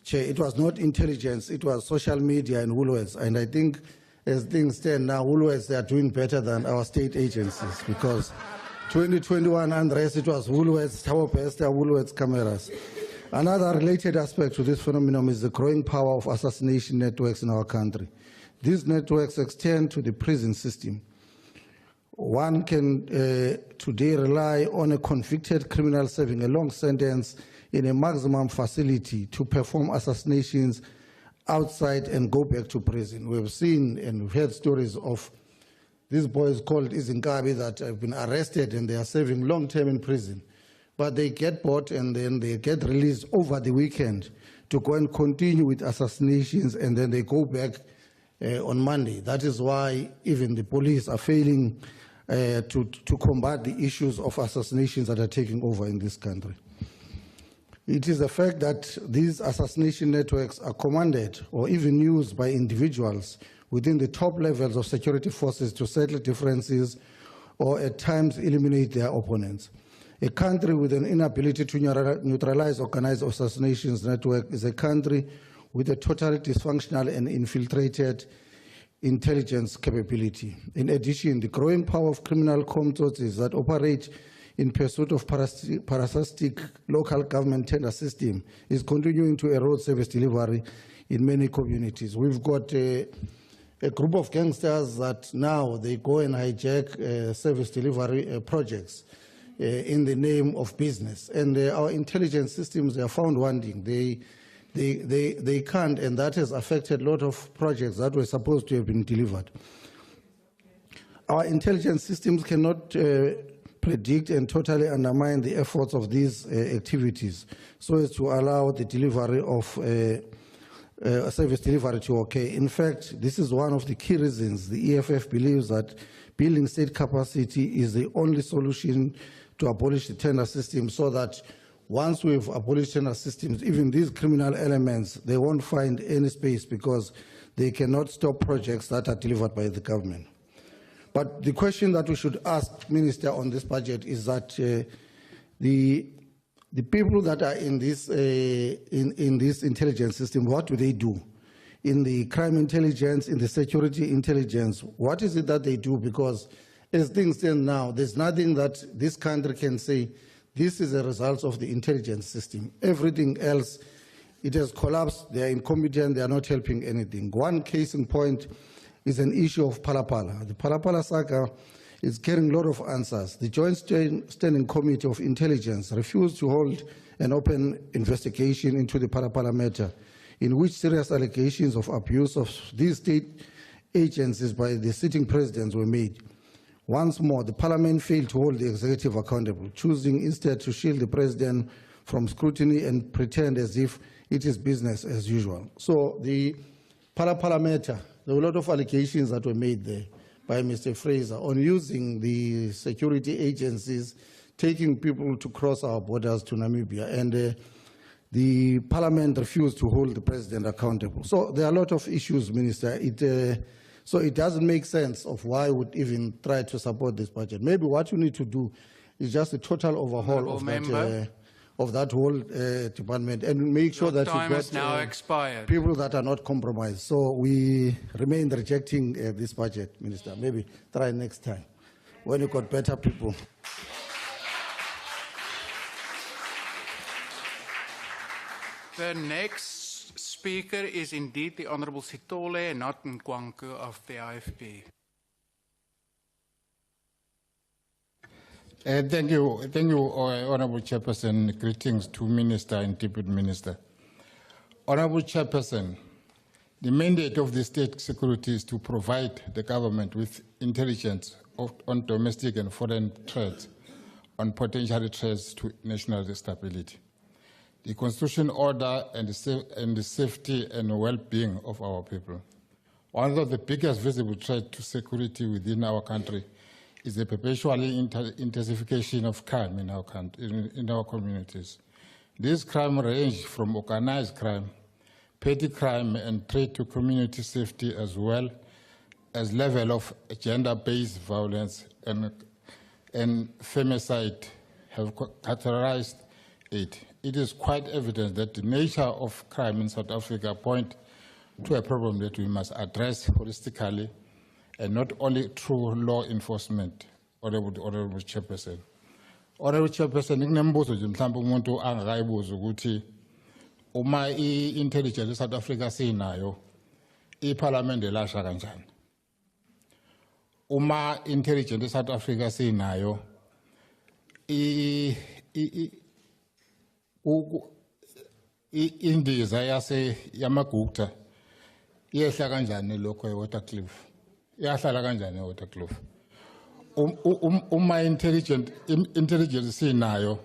Chair. It was not intelligence, it was social media and Woolworths. And I think as things stand now, Woolworths, they are doing better than our state agencies, because 2021 unrest, it was Woolworths, Thabo Bester, Woolworths cameras. Another related aspect to this phenomenon is the growing power of assassination networks in our country. These networks extend to the prison system. One can today rely on a convicted criminal serving a long sentence in a maximum facility to perform assassinations outside and go back to prison. We've seen and we've heard stories of these boys called Izinkabi that have been arrested and they are serving long term in prison. But they get bought and then they get released over the weekend to go and continue with assassinations, and then they go back on Monday. That is why even the police are failing to combat the issues of assassinations that are taking over in this country. It is the fact that these assassination networks are commanded or even used by individuals within the top levels of security forces to settle differences or at times eliminate their opponents. A country with an inability to neutralize organized assassinations network is a country with a totally dysfunctional and infiltrated intelligence capability. In addition, the growing power of criminal communities that operate in pursuit of parasitic local government tender system is continuing to erode service delivery in many communities. We've got a group of gangsters that now they go and hijack service delivery projects in the name of business. And our intelligence systems are found wanting. They can't, and that has affected a lot of projects that were supposed to have been delivered. Our intelligence systems cannot predict and totally undermine the efforts of these activities so as to allow the delivery of service delivery to occur. In fact, this is one of the key reasons the EFF believes that building state capacity is the only solution to abolish the tender system, so that once we've abolished our systems, even these criminal elements, they won't find any space because they cannot stop projects that are delivered by the government. But the question that we should ask, Minister, on this budget is that the people that are in this intelligence system, what do they do? In the crime intelligence, in the security intelligence, what is it that they do? Because as things stand now, there's nothing that this country can say, this is a result of the intelligence system. Everything else, it has collapsed, they are incompetent, they are not helping anything. One case in point is an issue of Palapala. The Palapala saga is carrying a lot of answers. The Joint Standing Committee of Intelligence refused to hold an open investigation into the Palapala matter, in which serious allegations of abuse of these state agencies by the sitting presidents were made. Once more, the parliament failed to hold the executive accountable, choosing instead to shield the president from scrutiny and pretend as if it is business as usual. So the Palapala matter, there were a lot of allegations that were made there by Mr. Fraser on using the security agencies, taking people to cross our borders to Namibia, and the parliament refused to hold the president accountable. So there are a lot of issues, Minister. So it doesn't make sense of why we would even try to support this budget. Maybe what you need to do is just a total overhaul of that whole department and make sure that time you've has now expired. people that are not compromised. So we remain rejecting this budget, Minister. Maybe try next time when you got better people. The next speaker is indeed the Honourable Sitole and not Nkwanku of the IFP. Thank you, Honourable Chairperson. Greetings to Minister and Deputy Minister. Honourable Chairperson, the mandate of the state security is to provide the government with intelligence on domestic and foreign threats, on potential threats to national stability, the constitutional order and the safety and well-being of our people. One of the biggest visible threats to security within our country is the perpetual intensification of crime in our country, in our communities. These crimes range from organized crime, petty crime, and threat to community safety, as well as level of gender-based violence and femicide have characterized it. It is quite evident that the nature of crime in South Africa point to a problem that we must address holistically and not only through law enforcement, Honourable Chairperson. Honourable Chairperson, nginembuzo nje mhlawumbe umuntu angakayibuza ukuthi uma i-intelligence eSouth Africa sinayo, iParliament elasha kanjani? Uma intelligence eSouth Africa sinayo, indiza yamagupta iyehla kanjani lokho eWaterkloof? Iyahlala kanjani eWaterkloof? Uma intelligence sinayo,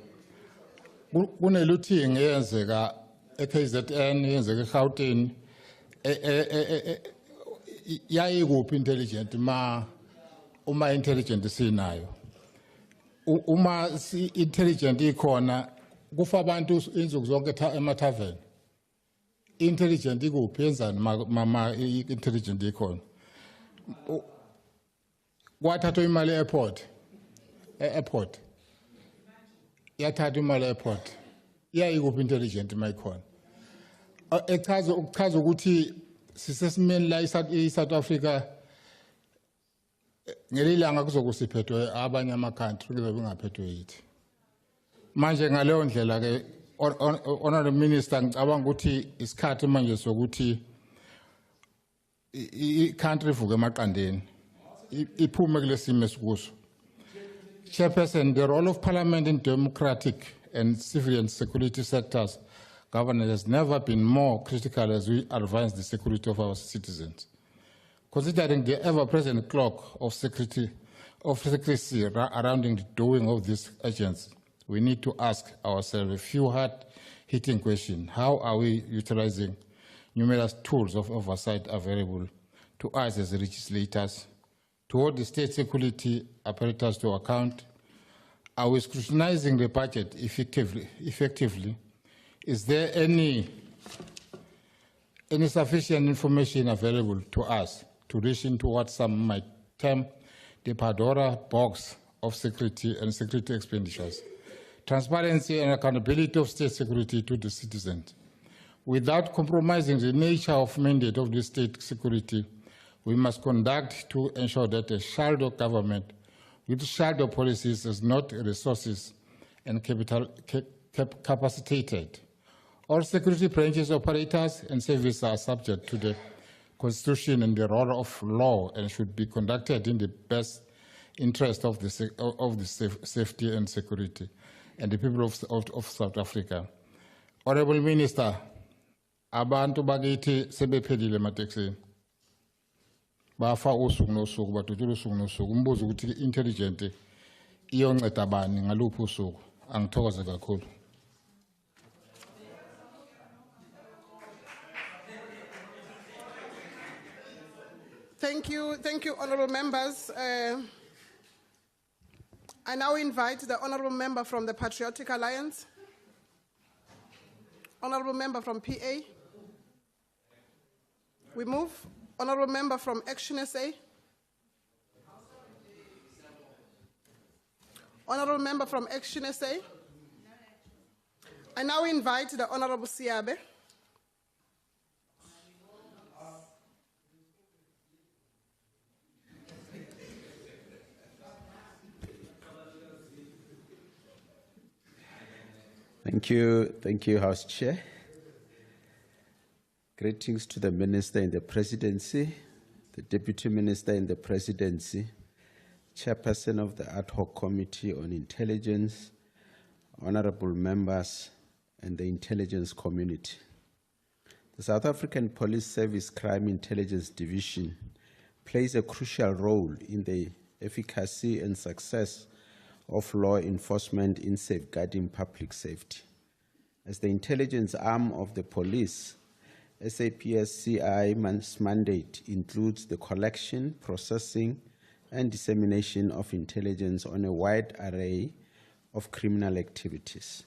kuneluthingi eyenzeka eKZN, yenzeka eGauteng, yayikuphi intelligent uma intelligent sinayo? Uma intelligent ikhona, kufa abantu insuku zonke emathaveni. Intelligent ikuphi, yenzani mama intelligent ikhona? Kwathathwa imali e-airport, yathathwa imali e-airport, iyayikuphi intelligent uma ikhona? Ukuchaza ukuthi sisesimeni la i-South Africa ngelilanga kuzokusiphethwe abanye ama-country kuzobe kungaphethwe yithi. Manje ngaleyo ndlela ke Honourable Minister, ngicabanga ukuthi isikhathi manje sokuthi i-country ivuke emaqandeni iphume kule simo esikuso. Chairperson, the role of Parliament in democratic and civilian security sectors governance has never been more critical as we advance the security of our citizens. Considering the ever-present clock of secrecy surrounding the doing of these agents, we need to ask ourselves a few hard-hitting questions. How are we utilizing numerous tools of oversight available to us as legislators to hold the state security apparatus to account? are we scrutinizing the budget effectively? Is there any sufficient information available to us to reach into what some might term the Pandora box of security and security expenditures, transparency and accountability of state security to the citizens? Without compromising the nature of mandate of the state security, we must conduct to ensure that a shadow government with shadow policies is not resources and capital capacitated. All security branches, operators, and services are subject to the Constitution and the rule of law and should be conducted in the best interest of the safety and security and the people of South Africa. Honorable Minister, abantu bakithi sebephelile emateksini. Bafa usuku nosuku badutshula usuku nosuku umbuzo ukuthi intelligent iyonceda bani ngaluphi usuku. Angithokoze kakhulu. Thank you, honorable members. I now invite the honorable member from the Patriotic Alliance, honorable member from PA. We move. Honorable member from Action SA. Honorable member from Action SA. I now invite the Honorable Siabe. Thank you, House Chair. Greetings to the Minister in the Presidency, the Deputy Minister in the Presidency, Chairperson of the Ad Hoc Committee on Intelligence, honorable members, and the intelligence community. The South African Police Service Crime Intelligence Division plays a crucial role in the efficacy and success of law enforcement in safeguarding public safety. As the intelligence arm of the police, SAPS-CI's mandate includes the collection, processing, and dissemination of intelligence on a wide array of criminal activities.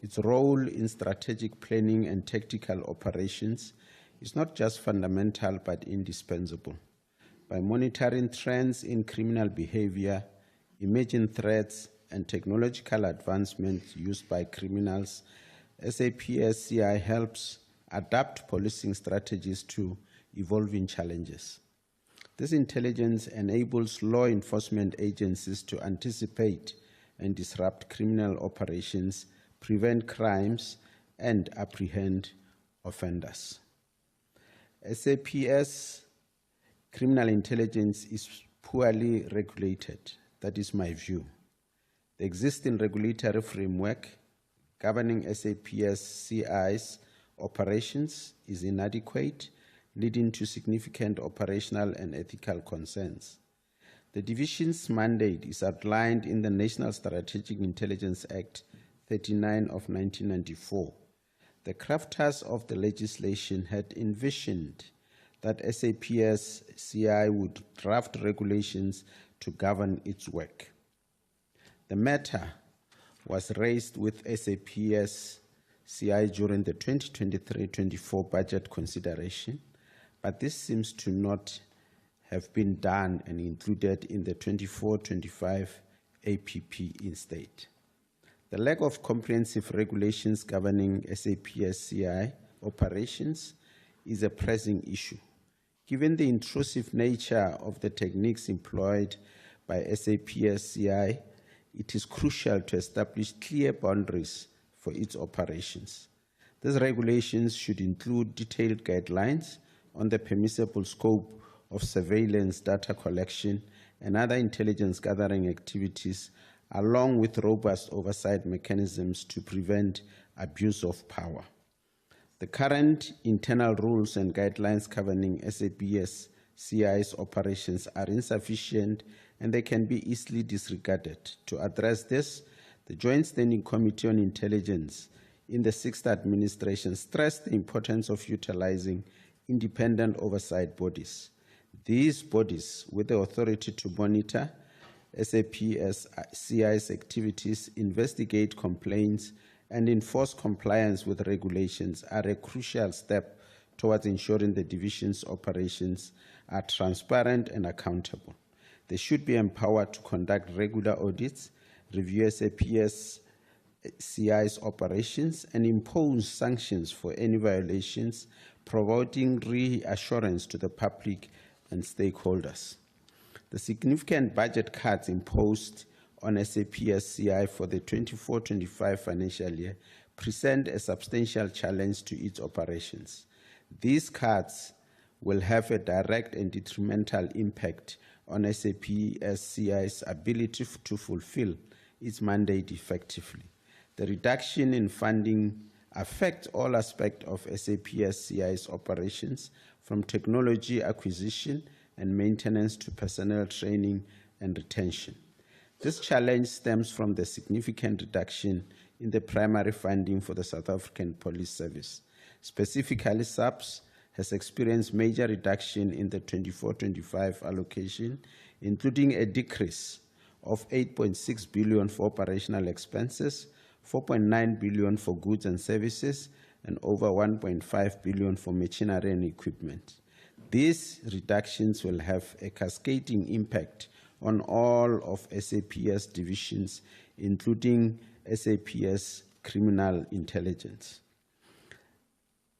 Its role in strategic planning and tactical operations is not just fundamental but indispensable. By monitoring trends in criminal behavior, emerging threats, and technological advancements used by criminals, SAPS-CI helps adapt policing strategies to evolving challenges. This intelligence enables law enforcement agencies to anticipate and disrupt criminal operations, prevent crimes, and apprehend offenders. SAPS criminal intelligence is poorly regulated. That is my view. The existing regulatory framework governing SAPS-CI's operations is inadequate, leading to significant operational and ethical concerns. The division's mandate is outlined in the National Strategic Intelligence Act 39 of 1994. The crafters of the legislation had envisioned that SAPS-CI would draft regulations to govern its work. The matter was raised with SAPS-CI during the 2023-24 budget consideration, but this seems to not have been done and included in the 24-25 APP instead. The lack of comprehensive regulations governing SAPS-CI operations is a pressing issue. Given the intrusive nature of the techniques employed by SAPS-CI, it is crucial to establish clear boundaries for its operations. These regulations should include detailed guidelines on the permissible scope of surveillance, data collection, and other intelligence gathering activities, along with robust oversight mechanisms to prevent abuse of power. The current internal rules and guidelines governing SAPS-CI's operations are insufficient and they can be easily disregarded. To address this, the Joint Standing Committee on Intelligence in the 6th Administration stressed the importance of utilizing independent oversight bodies. These bodies, with the authority to monitor SAPS-CI's activities, investigate complaints, and enforce compliance with regulations are a crucial step towards ensuring the division's operations are transparent and accountable. They should be empowered to conduct regular audits, review SAPS-CI's operations, and impose sanctions for any violations, providing reassurance to the public and stakeholders. The significant budget cuts imposed on SAPS-CI for the 24-25 financial year present a substantial challenge to its operations. These cuts will have a direct and detrimental impact on SAPS-CI's ability to fulfill its mandate effectively. The reduction in funding affects all aspects of SAPS-CI's operations, from technology acquisition and maintenance to personnel training and retention. This challenge stems from the significant reduction in the primary funding for the South African Police Service. Specifically, SAPS has experienced major reduction in the 24-25 allocation, including a decrease of 8.6 billion for operational expenses, 4.9 billion for goods and services, and over 1.5 billion for machinery and equipment. These reductions will have a cascading impact on all of SAPS divisions, including SAPS Criminal Intelligence.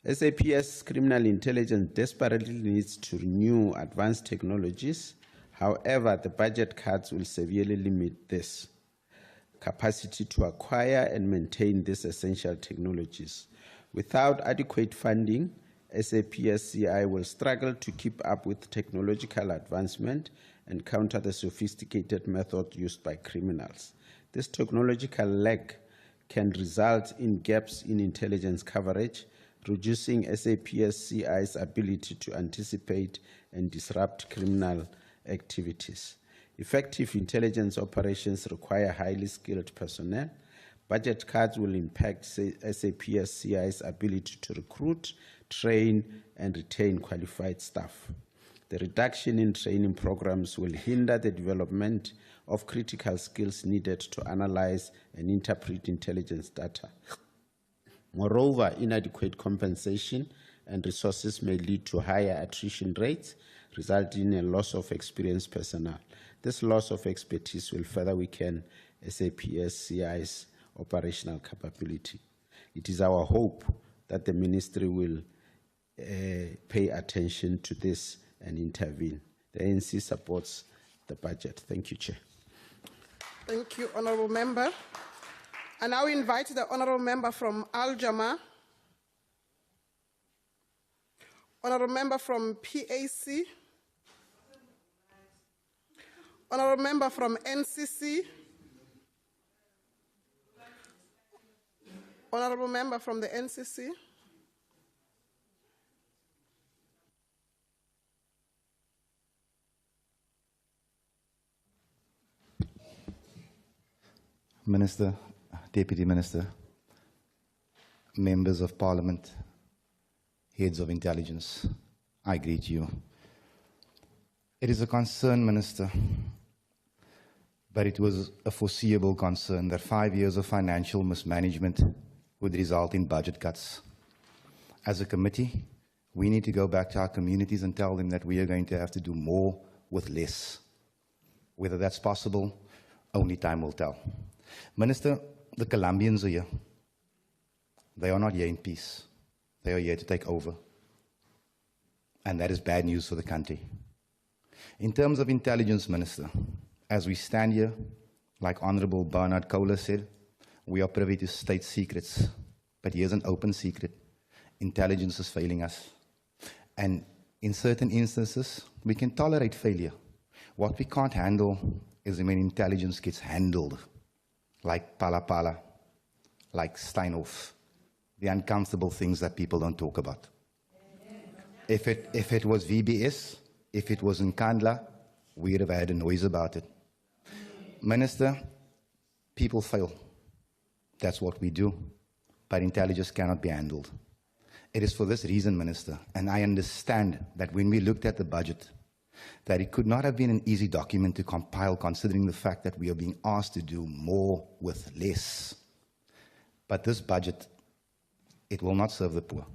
SAPS Criminal Intelligence desperately needs to renew advanced technologies. However, the budget cuts will severely limit this capacity to acquire and maintain these essential technologies. Without adequate funding, SAPS-CI will struggle to keep up with technological advancement and counter the sophisticated method used by criminals. This technological lag can result in gaps in intelligence coverage, reducing SAPS-CI's ability to anticipate and disrupt criminal activities. Effective intelligence operations require highly skilled personnel. Budget cuts will impact SAPS-CI's ability to recruit, train, and retain qualified staff. The reduction in training programs will hinder the development of critical skills needed to analyze and interpret intelligence data. Moreover, inadequate compensation and resources may lead to higher attrition rates, resulting in a loss of experienced personnel. This loss of expertise will further weaken SAPS-CI's operational capability. It is our hope that the ministry will pay attention to this and intervene. The ANC supports the budget. Thank you, Chair. Thank you, Honourable Member. I now invite the Honourable Member from Al Jama, Honourable Member from PAC, Honourable Member from NCC, Honourable Member from the NCC. Minister, Deputy Minister, members of Parliament, heads of intelligence, I greet you. It is a concern, Minister, but it was a foreseeable concern that 5 years of financial mismanagement would result in budget cuts. As a committee, we need to go back to our communities and tell them that we are going to have to do more with less. Whether that's possible, only time will tell. Minister, the Colombians are here. They are not here in peace. They are here to take over. And that is bad news for the country. In terms of intelligence, Minister, as we stand here, like Honorable Bernard Kohler said, we are privy to state secrets. But here's an open secret. Intelligence is failing us. And in certain instances, we can tolerate failure. What we can't handle is when intelligence gets handled, like Pala Pala, like Steinhoff, the uncomfortable things that people don't talk about. If it was VBS, if it was Nkandla, we'd have had a noise about it. Minister, people fail. That's what we do. But intelligence cannot be handled. It is for this reason, Minister, and I understand that when we looked at the budget, that it could not have been an easy document to compile, considering the fact that we are being asked to do more with less. But this budget, it will not serve the poor.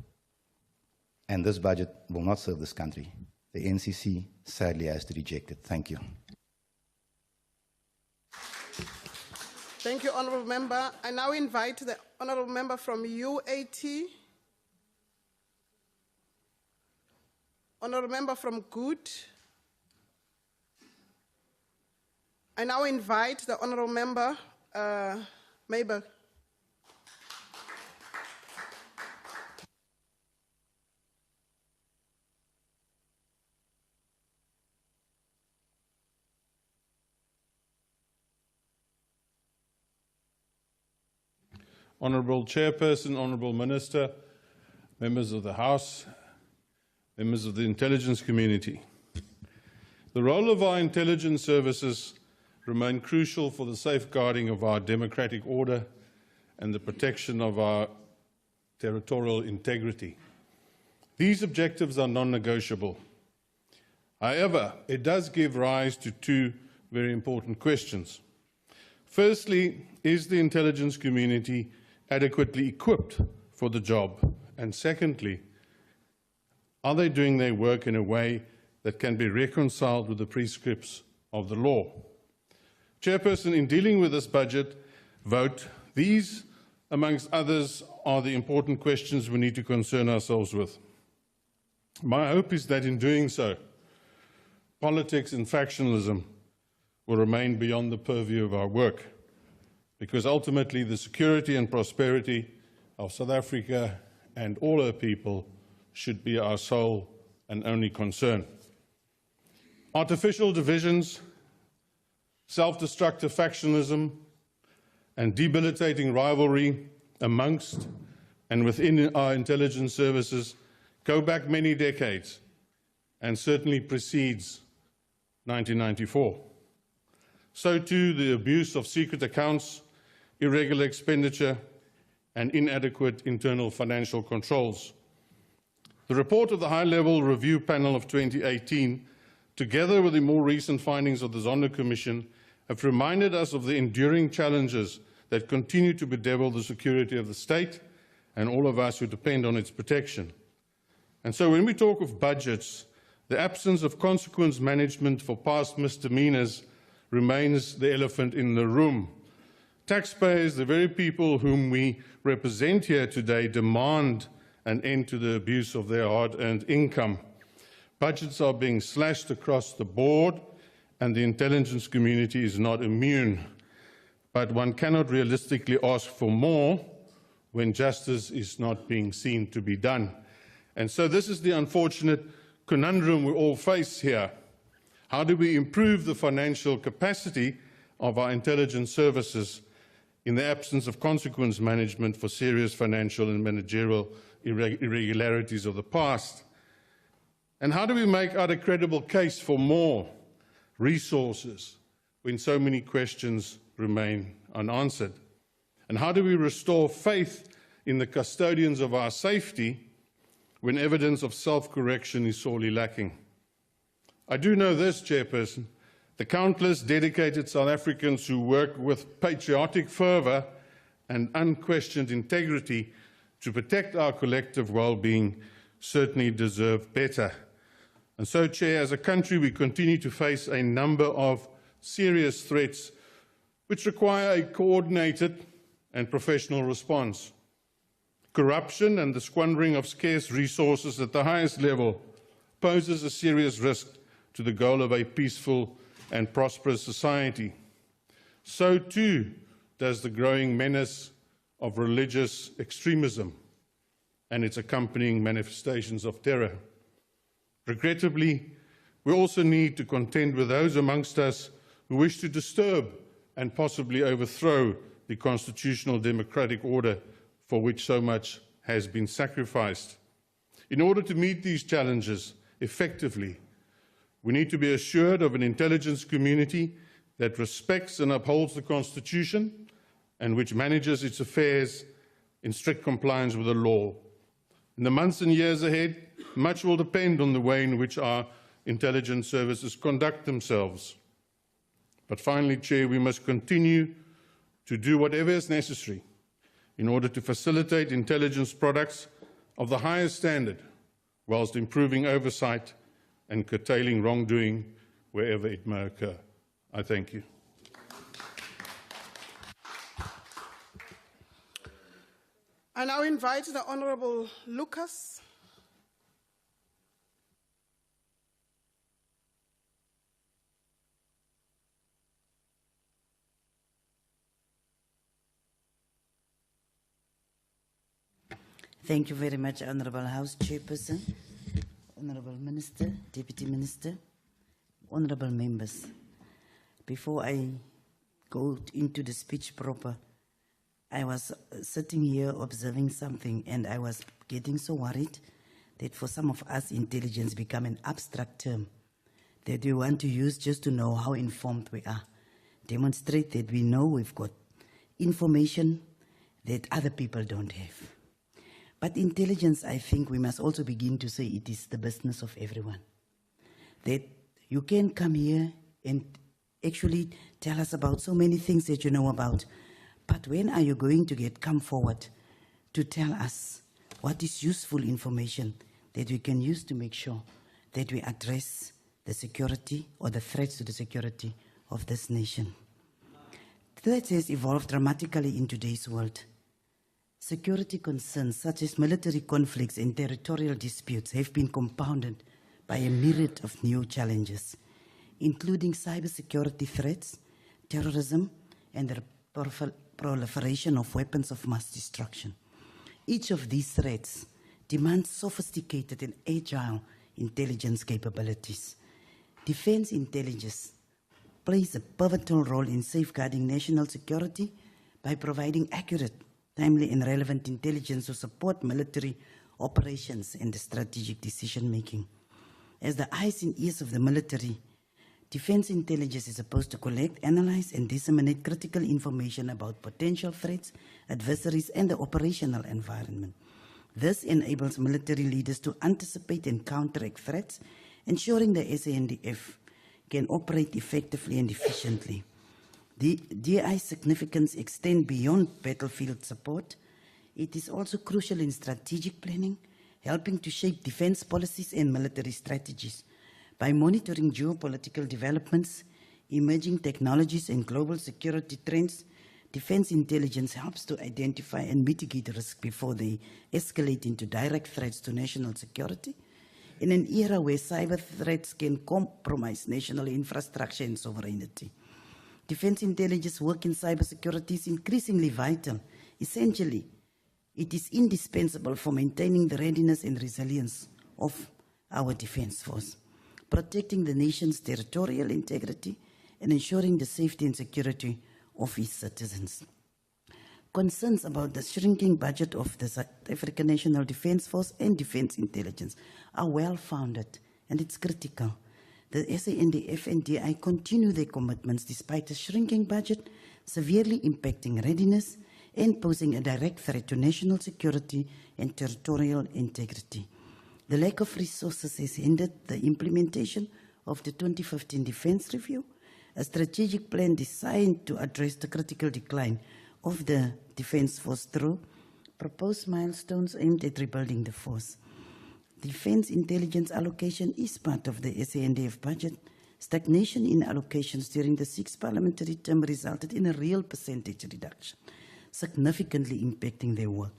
And this budget will not serve this country. The NCC sadly has to reject it. Thank you. Thank you, Honourable Member. I now invite the Honourable Member from UAT. Honourable Member from Good. I now invite the Honourable Member, Mayberg. Honourable Chairperson, Honourable Minister, members of the House, members of the intelligence community. The role of our intelligence services remain crucial for the safeguarding of our democratic order and the protection of our territorial integrity. These objectives are non-negotiable. However, it does give rise to two very important questions. Firstly, is the intelligence community adequately equipped for the job? And secondly, are they doing their work in a way that can be reconciled with the prescripts of the law? Chairperson, in dealing with this budget vote, these, amongst others, are the important questions we need to concern ourselves with. My hope is that in doing so, politics and factionalism will remain beyond the purview of our work, because ultimately the security and prosperity of South Africa and all her people should be our sole and only concern. Artificial divisions, self-destructive factionalism, and debilitating rivalry amongst and within our intelligence services go back many decades and certainly precedes 1994. So too the abuse of secret accounts, irregular expenditure, and inadequate internal financial controls. The report of the High-Level Review Panel of 2018, together with the more recent findings of the Zondo Commission, have reminded us of the enduring challenges that continue to bedevil the security of the state and all of us who depend on its protection. And so when we talk of budgets, the absence of consequence management for past misdemeanors remains the elephant in the room. Taxpayers, the very people whom we represent here today, demand an end to the abuse of their hard-earned income. Budgets are being slashed across the board, and the intelligence community is not immune. But one cannot realistically ask for more when justice is not being seen to be done. And so this is the unfortunate conundrum we all face here. How do we improve the financial capacity of our intelligence services in the absence of consequence management for serious financial and managerial irregularities of the past? And how do we make out a credible case for more resources when so many questions remain unanswered? And how do we restore faith in the custodians of our safety when evidence of self-correction is sorely lacking? I do know this, Chairperson, the countless dedicated South Africans who work with patriotic fervour and unquestioned integrity to protect our collective well-being certainly deserve better. And so, Chair, as a country we continue to face a number of serious threats which require a coordinated and professional response. Corruption and the squandering of scarce resources at the highest level poses a serious risk to the goal of a peaceful and prosperous society. So too does the growing menace of religious extremism and its accompanying manifestations of terror. Regrettably, we also need to contend with those amongst us who wish to disturb and possibly overthrow the constitutional democratic order for which so much has been sacrificed. In order to meet these challenges effectively, we need to be assured of an intelligence community that respects and upholds the Constitution and which manages its affairs in strict compliance with the law. In the months and years ahead, much will depend on the way in which our intelligence services conduct themselves. But finally, Chair, we must continue to do whatever is necessary in order to facilitate intelligence products of the highest standard, whilst improving oversight and curtailing wrongdoing wherever it may occur. I thank you. I now invite the Honourable Lucas. Thank you very much, Honourable House Chairperson, Honourable Minister, Deputy Minister, Honourable Members. Before I go into the speech proper, I was sitting here observing something, and I was getting so worried that for some of us, intelligence become an abstract term that we want to use just to know how informed we are. Demonstrate that we know we've got information that other people don't have. But intelligence, I think we must also begin to say it is the business of everyone. That you can come here and actually tell us about so many things that you know about, but when are you going to come forward to tell us what is useful information that we can use to make sure that we address the security or the threats to the security of this nation? Threats has evolved dramatically in today's world. Security concerns such as military conflicts and territorial disputes have been compounded by a myriad of new challenges, including cybersecurity threats, terrorism, and the proliferation of weapons of mass destruction. Each of these threats demands sophisticated and agile intelligence capabilities. Defense intelligence plays a pivotal role in safeguarding national security by providing accurate, timely, and relevant intelligence to support military operations and strategic decision-making. As the eyes and ears of the military, defense intelligence is supposed to collect, analyze, and disseminate critical information about potential threats, adversaries, and the operational environment. This enables military leaders to anticipate and counteract threats, ensuring the SANDF can operate effectively and efficiently. The DI's significance extends beyond battlefield support. It is also crucial in strategic planning, helping to shape defense policies and military strategies. By monitoring geopolitical developments, emerging technologies, and global security trends, defense intelligence helps to identify and mitigate risk before they escalate into direct threats to national security. In an era where cyber threats can compromise national infrastructure and sovereignty, defense intelligence work in cybersecurity is increasingly vital. Essentially, it is indispensable for maintaining the readiness and resilience of our defense force, protecting the nation's territorial integrity, and ensuring the safety and security of its citizens. Concerns about the shrinking budget of the South African National Defence Force and defense intelligence are well-founded, and it's critical. The SANDF and DI continue their commitments despite a shrinking budget, severely impacting readiness and posing a direct threat to national security and territorial integrity. The lack of resources has hindered the implementation of the 2015 Defence Review, a strategic plan designed to address the critical decline of the Defence Force through proposed milestones aimed at rebuilding the force. Defense intelligence allocation is part of the SANDF budget. Stagnation in allocations during the 6th parliamentary term resulted in a real percentage reduction, significantly impacting their work.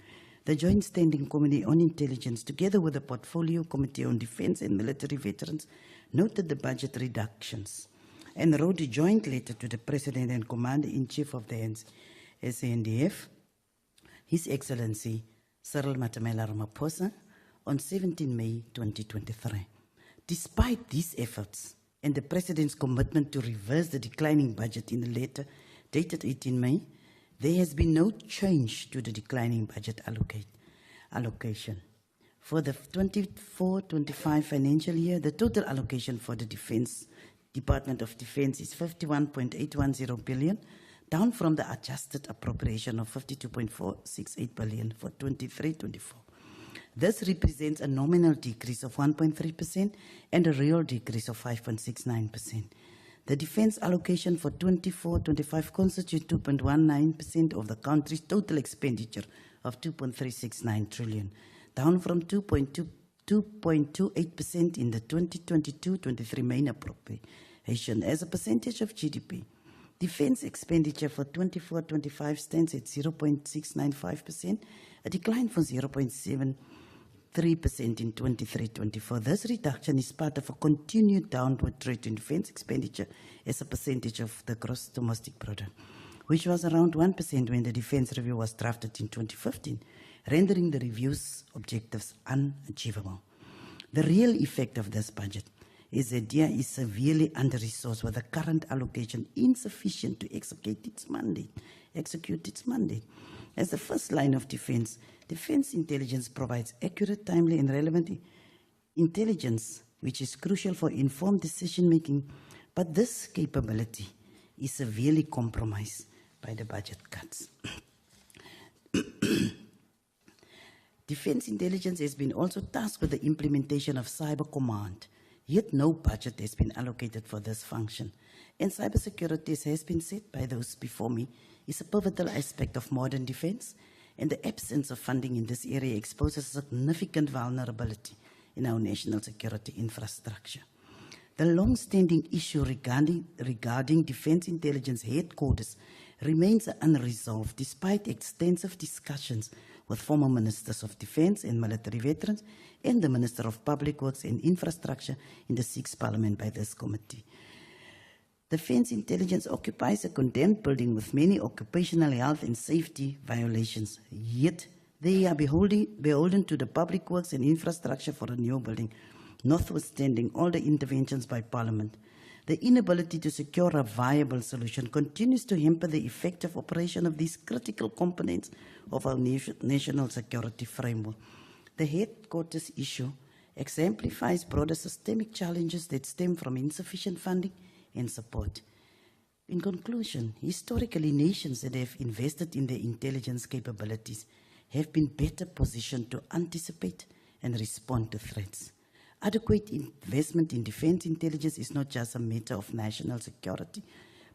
The Joint Standing Committee on Intelligence, together with the Portfolio Committee on Defense and Military Veterans, noted the budget reductions and wrote a joint letter to the President and Commander-in-Chief of the SANDF, His Excellency Cyril Matamela Ramaphosa, on 17 May 2023. Despite these efforts and the President's commitment to reverse the declining budget in the letter dated 18 May, there has been no change to the declining budget allocation. For the 24-25 financial year, the total allocation for the Department of Defense is 51.810 billion, down from the adjusted appropriation of 52.468 billion for 23-24. This represents a nominal decrease of 1.3% and a real decrease of 5.69%. The defense allocation for 24-25 constitutes 2.19% of the country's total expenditure of 2.369 trillion, down from 2.28% in the 2022-23 main appropriation as a percentage of GDP. Defense expenditure for 24-25 stands at 0.695%, a decline from 0.73% in 23-24. This reduction is part of a continued downward trend in defense expenditure as a percentage of the gross domestic product, which was around 1% when the defense review was drafted in 2015, rendering the review's objectives unachievable. The real effect of this budget is that DIA is severely under-resourced with the current allocation insufficient to execute its mandate. As the first line of defense, defense intelligence provides accurate, timely, and relevant intelligence, which is crucial for informed decision-making, but this capability is severely compromised by the budget cuts. Defense intelligence has been also tasked with the implementation of Cyber Command, yet no budget has been allocated for this function. And cybersecurity, as has been said by those before me, is a pivotal aspect of modern defense, and the absence of funding in this area exposes significant vulnerability in our national security infrastructure. The long-standing issue regarding defense intelligence headquarters remains unresolved despite extensive discussions with former ministers of defense and military veterans and the Minister of Public Works and Infrastructure in the 6th Parliament by this committee. Defense intelligence occupies a condemned building with many occupational health and safety violations, yet they are beholden to the Public Works and Infrastructure for a new building, notwithstanding all the interventions by Parliament. The inability to secure a viable solution continues to hamper the effective operation of these critical components of our national security framework. The headquarters issue exemplifies broader systemic challenges that stem from insufficient funding and support. In conclusion, historically, nations that have invested in their intelligence capabilities have been better positioned to anticipate and respond to threats. Adequate investment in defense intelligence is not just a matter of national security,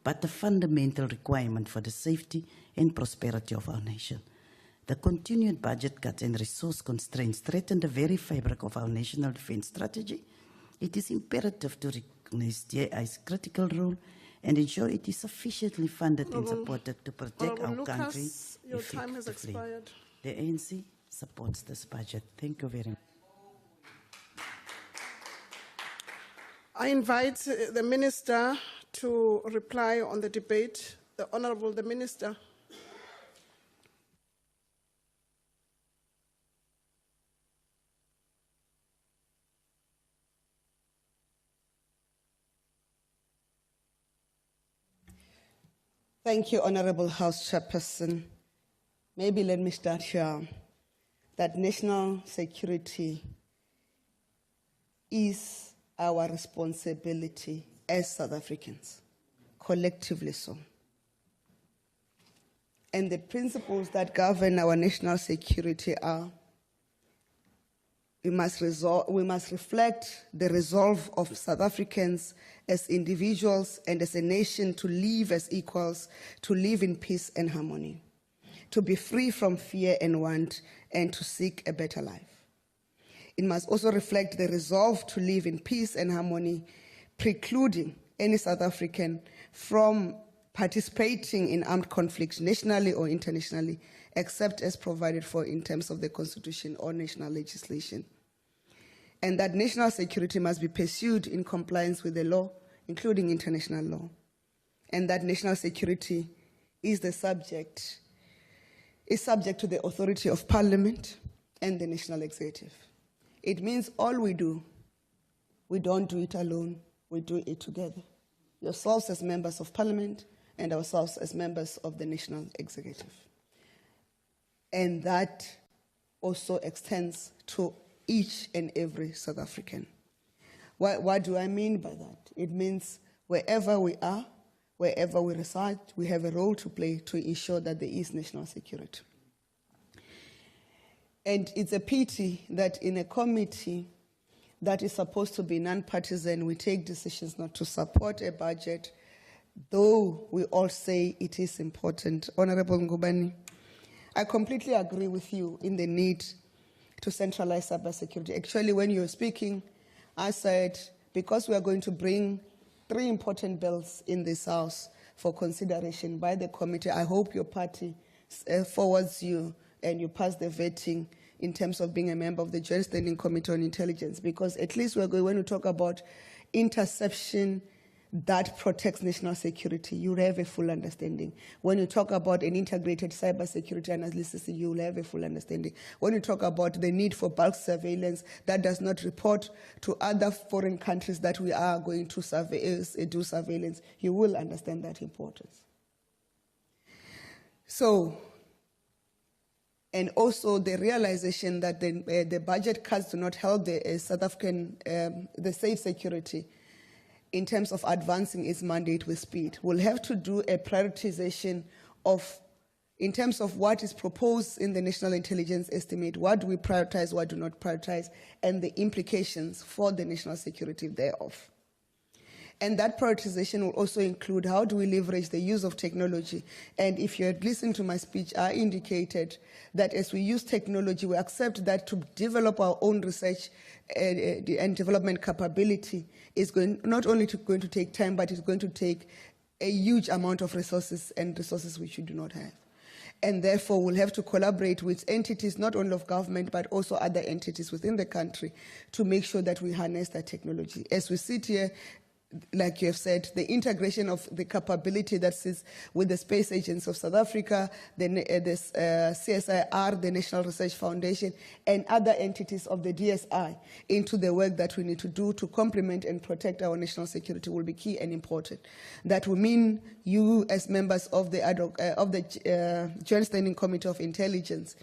but a fundamental requirement for the safety and prosperity of our nation. The continued budget cuts and resource constraints threaten the very fabric of our national defense strategy. It is imperative to recognize DI's critical role and ensure it is sufficiently funded and supported to protect our country your time has effectively. expired. The ANC supports this budget. Thank you very much. I invite the Minister to reply on the debate. The Honourable the Minister. Thank you, Honourable House Chairperson. Maybe let me start here. That national security is our responsibility as South Africans, collectively so. And the principles that govern our national security are: we must reflect the resolve of South Africans as individuals and as a nation to live as equals, to live in peace and harmony, to be free from fear and want, and to seek a better life. It must also reflect the resolve to live in peace and harmony, precluding any South African from participating in armed conflicts nationally or internationally, except as provided for in terms of the Constitution or national legislation. And that national security must be pursued in compliance with the law, including international law. And that national security is subject to the authority of Parliament and the national executive. It means all we do, we don't do it alone, we do it together. Yourselves as members of Parliament and ourselves as members of the national executive. And that also extends to each and every South African. What do I mean by that? It means wherever we are, wherever we reside, we have a role to play to ensure that there is national security. And it's a pity that in a committee that is supposed to be non-partisan, we take decisions not to support a budget, though we all say it is important. Honorable Ngubane, I completely agree with you in the need to centralize cybersecurity. Actually, when you were speaking, I said, because we are going to bring 3 important bills in this House for consideration by the committee, I hope your party forwards you and you pass the vetting in terms of being a member of the Joint Standing Committee on Intelligence, because at least we're going, when we talk about interception that protects national security, you'll have a full understanding. When you talk about an integrated cybersecurity analysis, you'll have a full understanding. When you talk about the need for bulk surveillance that does not report to other foreign countries that we are going to do surveillance, you will understand that importance. So, and also the realization that the budget cuts do not help the South African, the safe security in terms of advancing its mandate with speed. We'll have to do a prioritization of, in terms of what is proposed in the National Intelligence Estimate, what do we prioritize, what do not prioritize, and the implications for the national security thereof. And that prioritization will also include how do we leverage the use of technology. And if you had listened to my speech, I indicated that as we use technology, we accept that to develop our own research and development capability is not only going to take time, but it's going to take a huge amount of resources, and resources which we do not have. And therefore, we'll have to collaborate with entities, not only of government, but also other entities within the country to make sure that we harness that technology. As we sit here, like you have said, the integration of the capability that sits with the Space Agency of South Africa, the CSIR, the National Research Foundation, and other entities of the DSI into the work that we need to do to complement and protect our national security will be key and important. That will mean you, as members of the Joint Standing Committee of Intelligence,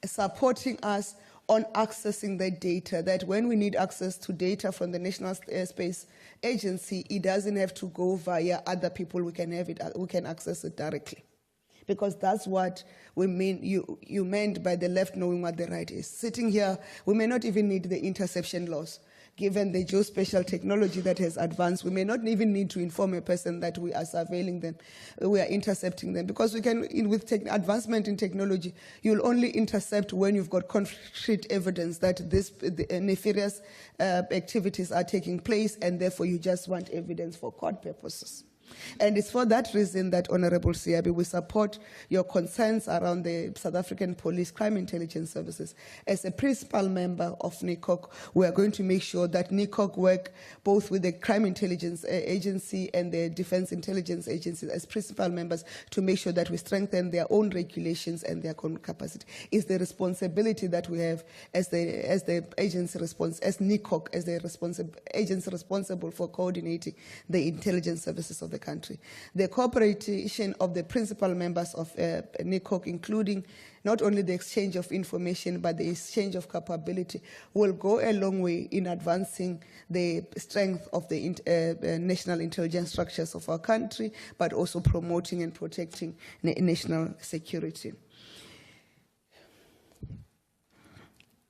supporting us on accessing the data, that when we need access to data from the National Space Agency, it doesn't have to go via other people. We can have it, we can access it directly. Because that's what we mean, you meant by the left knowing what the right is. Sitting here, we may not even need the interception laws. Given the geospatial technology that has advanced, we may not even need to inform a person that we are surveilling them, we are intercepting them, because we can, with advancement in technology, you'll only intercept when you've got concrete evidence that the nefarious activities are taking place, and therefore you just want evidence for court purposes. And it's for that reason that, Honorable Siabi, we support your concerns around the South African Police Crime Intelligence Services. As a principal member of NICOC, we are going to make sure that NICOC work both with the Crime Intelligence Agency and the Defense Intelligence Agency as principal members to make sure that we strengthen their own regulations and their capacity. It's the responsibility that we have as the agency as NICOC, as the agency responsible for coordinating the intelligence services of the country. The cooperation of the principal members of NICOC, including not only the exchange of information, but the exchange of capability, will go a long way in advancing the strength of the national intelligence structures of our country, but also promoting and protecting national security.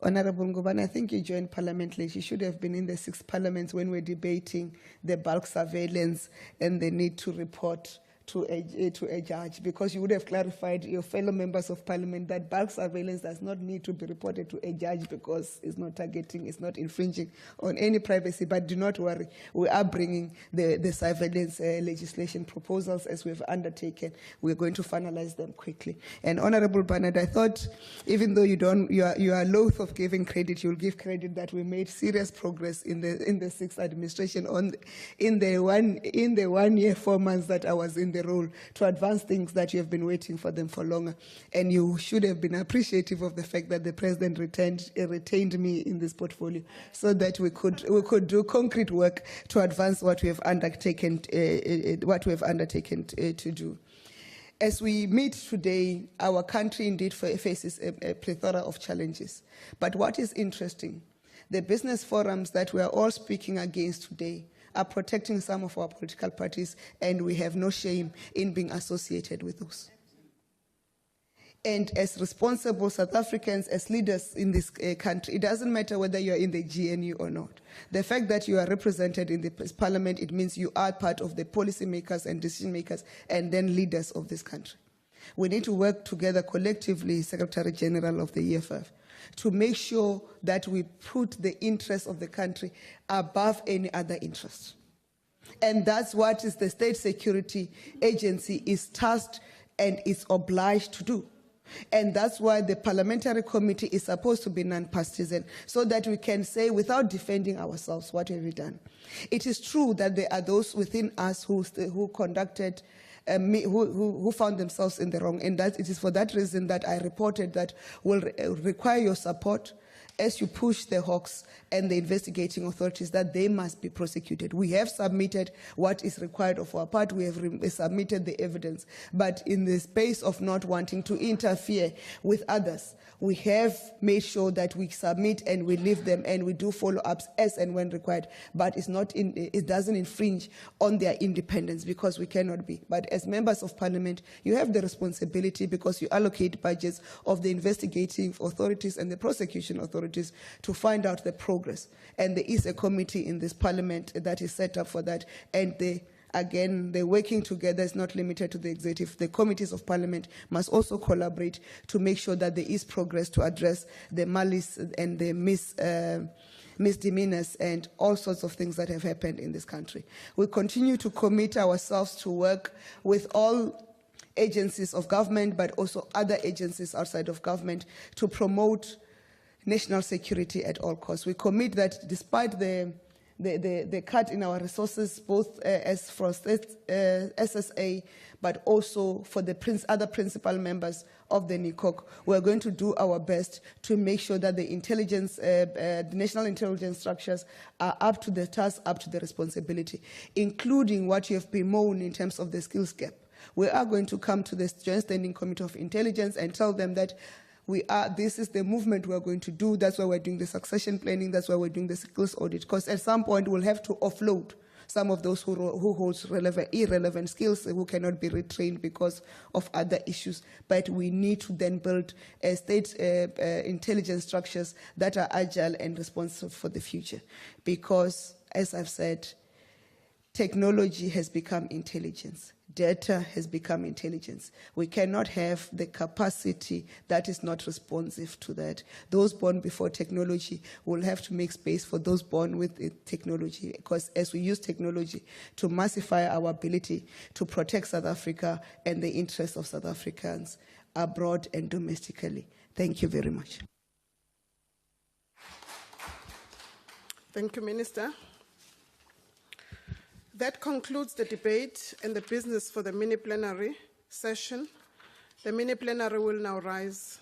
Honorable Ngubane, I think you joined Parliament late. You should have been in the 6th Parliament when we're debating the bulk surveillance and the need to report to a judge, because you would have clarified your fellow members of Parliament that bulk surveillance does not need to be reported to a judge because it's not targeting, it's not infringing on any privacy. But do not worry, we are bringing the surveillance legislation proposals as we've undertaken. We're going to finalize them quickly. And Honorable Barnard, I thought, even though you are loath of giving credit, you'll give credit that we made serious progress in the 6th administration in the 1 year, 4 months that I was in the role to advance things that you have been waiting for them for longer. And you should have been appreciative of the fact that the President retained me in this portfolio so that we could do concrete work to advance what we have undertaken to do. As we meet today, our country indeed faces a plethora of challenges. But what is interesting, the business forums that we are all speaking against today are protecting some of our political parties, and we have no shame in being associated with those. And as responsible South Africans, as leaders in this country, it doesn't matter whether you're in the GNU or not. The fact that you are represented in the parliament, it means you are part of the policymakers and decision makers and then leaders of this country. We need to work together collectively, Secretary General of the EFF, to make sure that we put the interests of the country above any other interest. And that's what is the State Security Agency is tasked and is obliged to do. And that's why the parliamentary committee is supposed to be non-partisan, so that we can say, without defending ourselves, what have we done? It is true that there are those within us who conducted, who found themselves in the wrong, and that it is for that reason that I reported that will require your support as you push the Hawks and the investigating authorities that they must be prosecuted. We have submitted what is required of our part. We have submitted the evidence. But in the space of not wanting to interfere with others, we have made sure that we submit and we leave them and we do follow-ups as and when required. But it doesn't infringe on their independence, because we cannot be. But as members of parliament, you have the responsibility, because you allocate budgets of the investigating authorities and the prosecution authorities, to find out the progress. And there is a committee in this parliament that is set up for that. And the working together is not limited to the executive. The committees of parliament must also collaborate to make sure that there is progress to address the malice and the misdemeanors and all sorts of things that have happened in this country. We continue to commit ourselves to work with all agencies of government, but also other agencies outside of government, to promote national security at all costs. We commit that despite the cut in our resources, both as for SSA, but also for the other principal members of the NICOC, we're going to do our best to make sure that the intelligence, the national intelligence structures are up to the task, up to the responsibility, including what you have bemoaned in terms of the skills gap. We are going to come to the Joint Standing Committee of Intelligence and tell them that this is the movement we're going to do. That's why we're doing the succession planning. That's why we're doing the skills audit. Because at some point, we'll have to offload some of those who hold irrelevant skills, who cannot be retrained because of other issues. But we need to then build state intelligence structures that are agile and responsive for the future. Because, as I've said, technology has become intelligence. Data has become intelligence. We cannot have the capacity that is not responsive to that. Those born before technology will have to make space for those born with technology, because as we use technology to massify our ability to protect South Africa and the interests of South Africans abroad and domestically. Thank you very much. Thank you, Minister. That concludes the debate and the business for the mini-plenary session. The mini-plenary will now rise.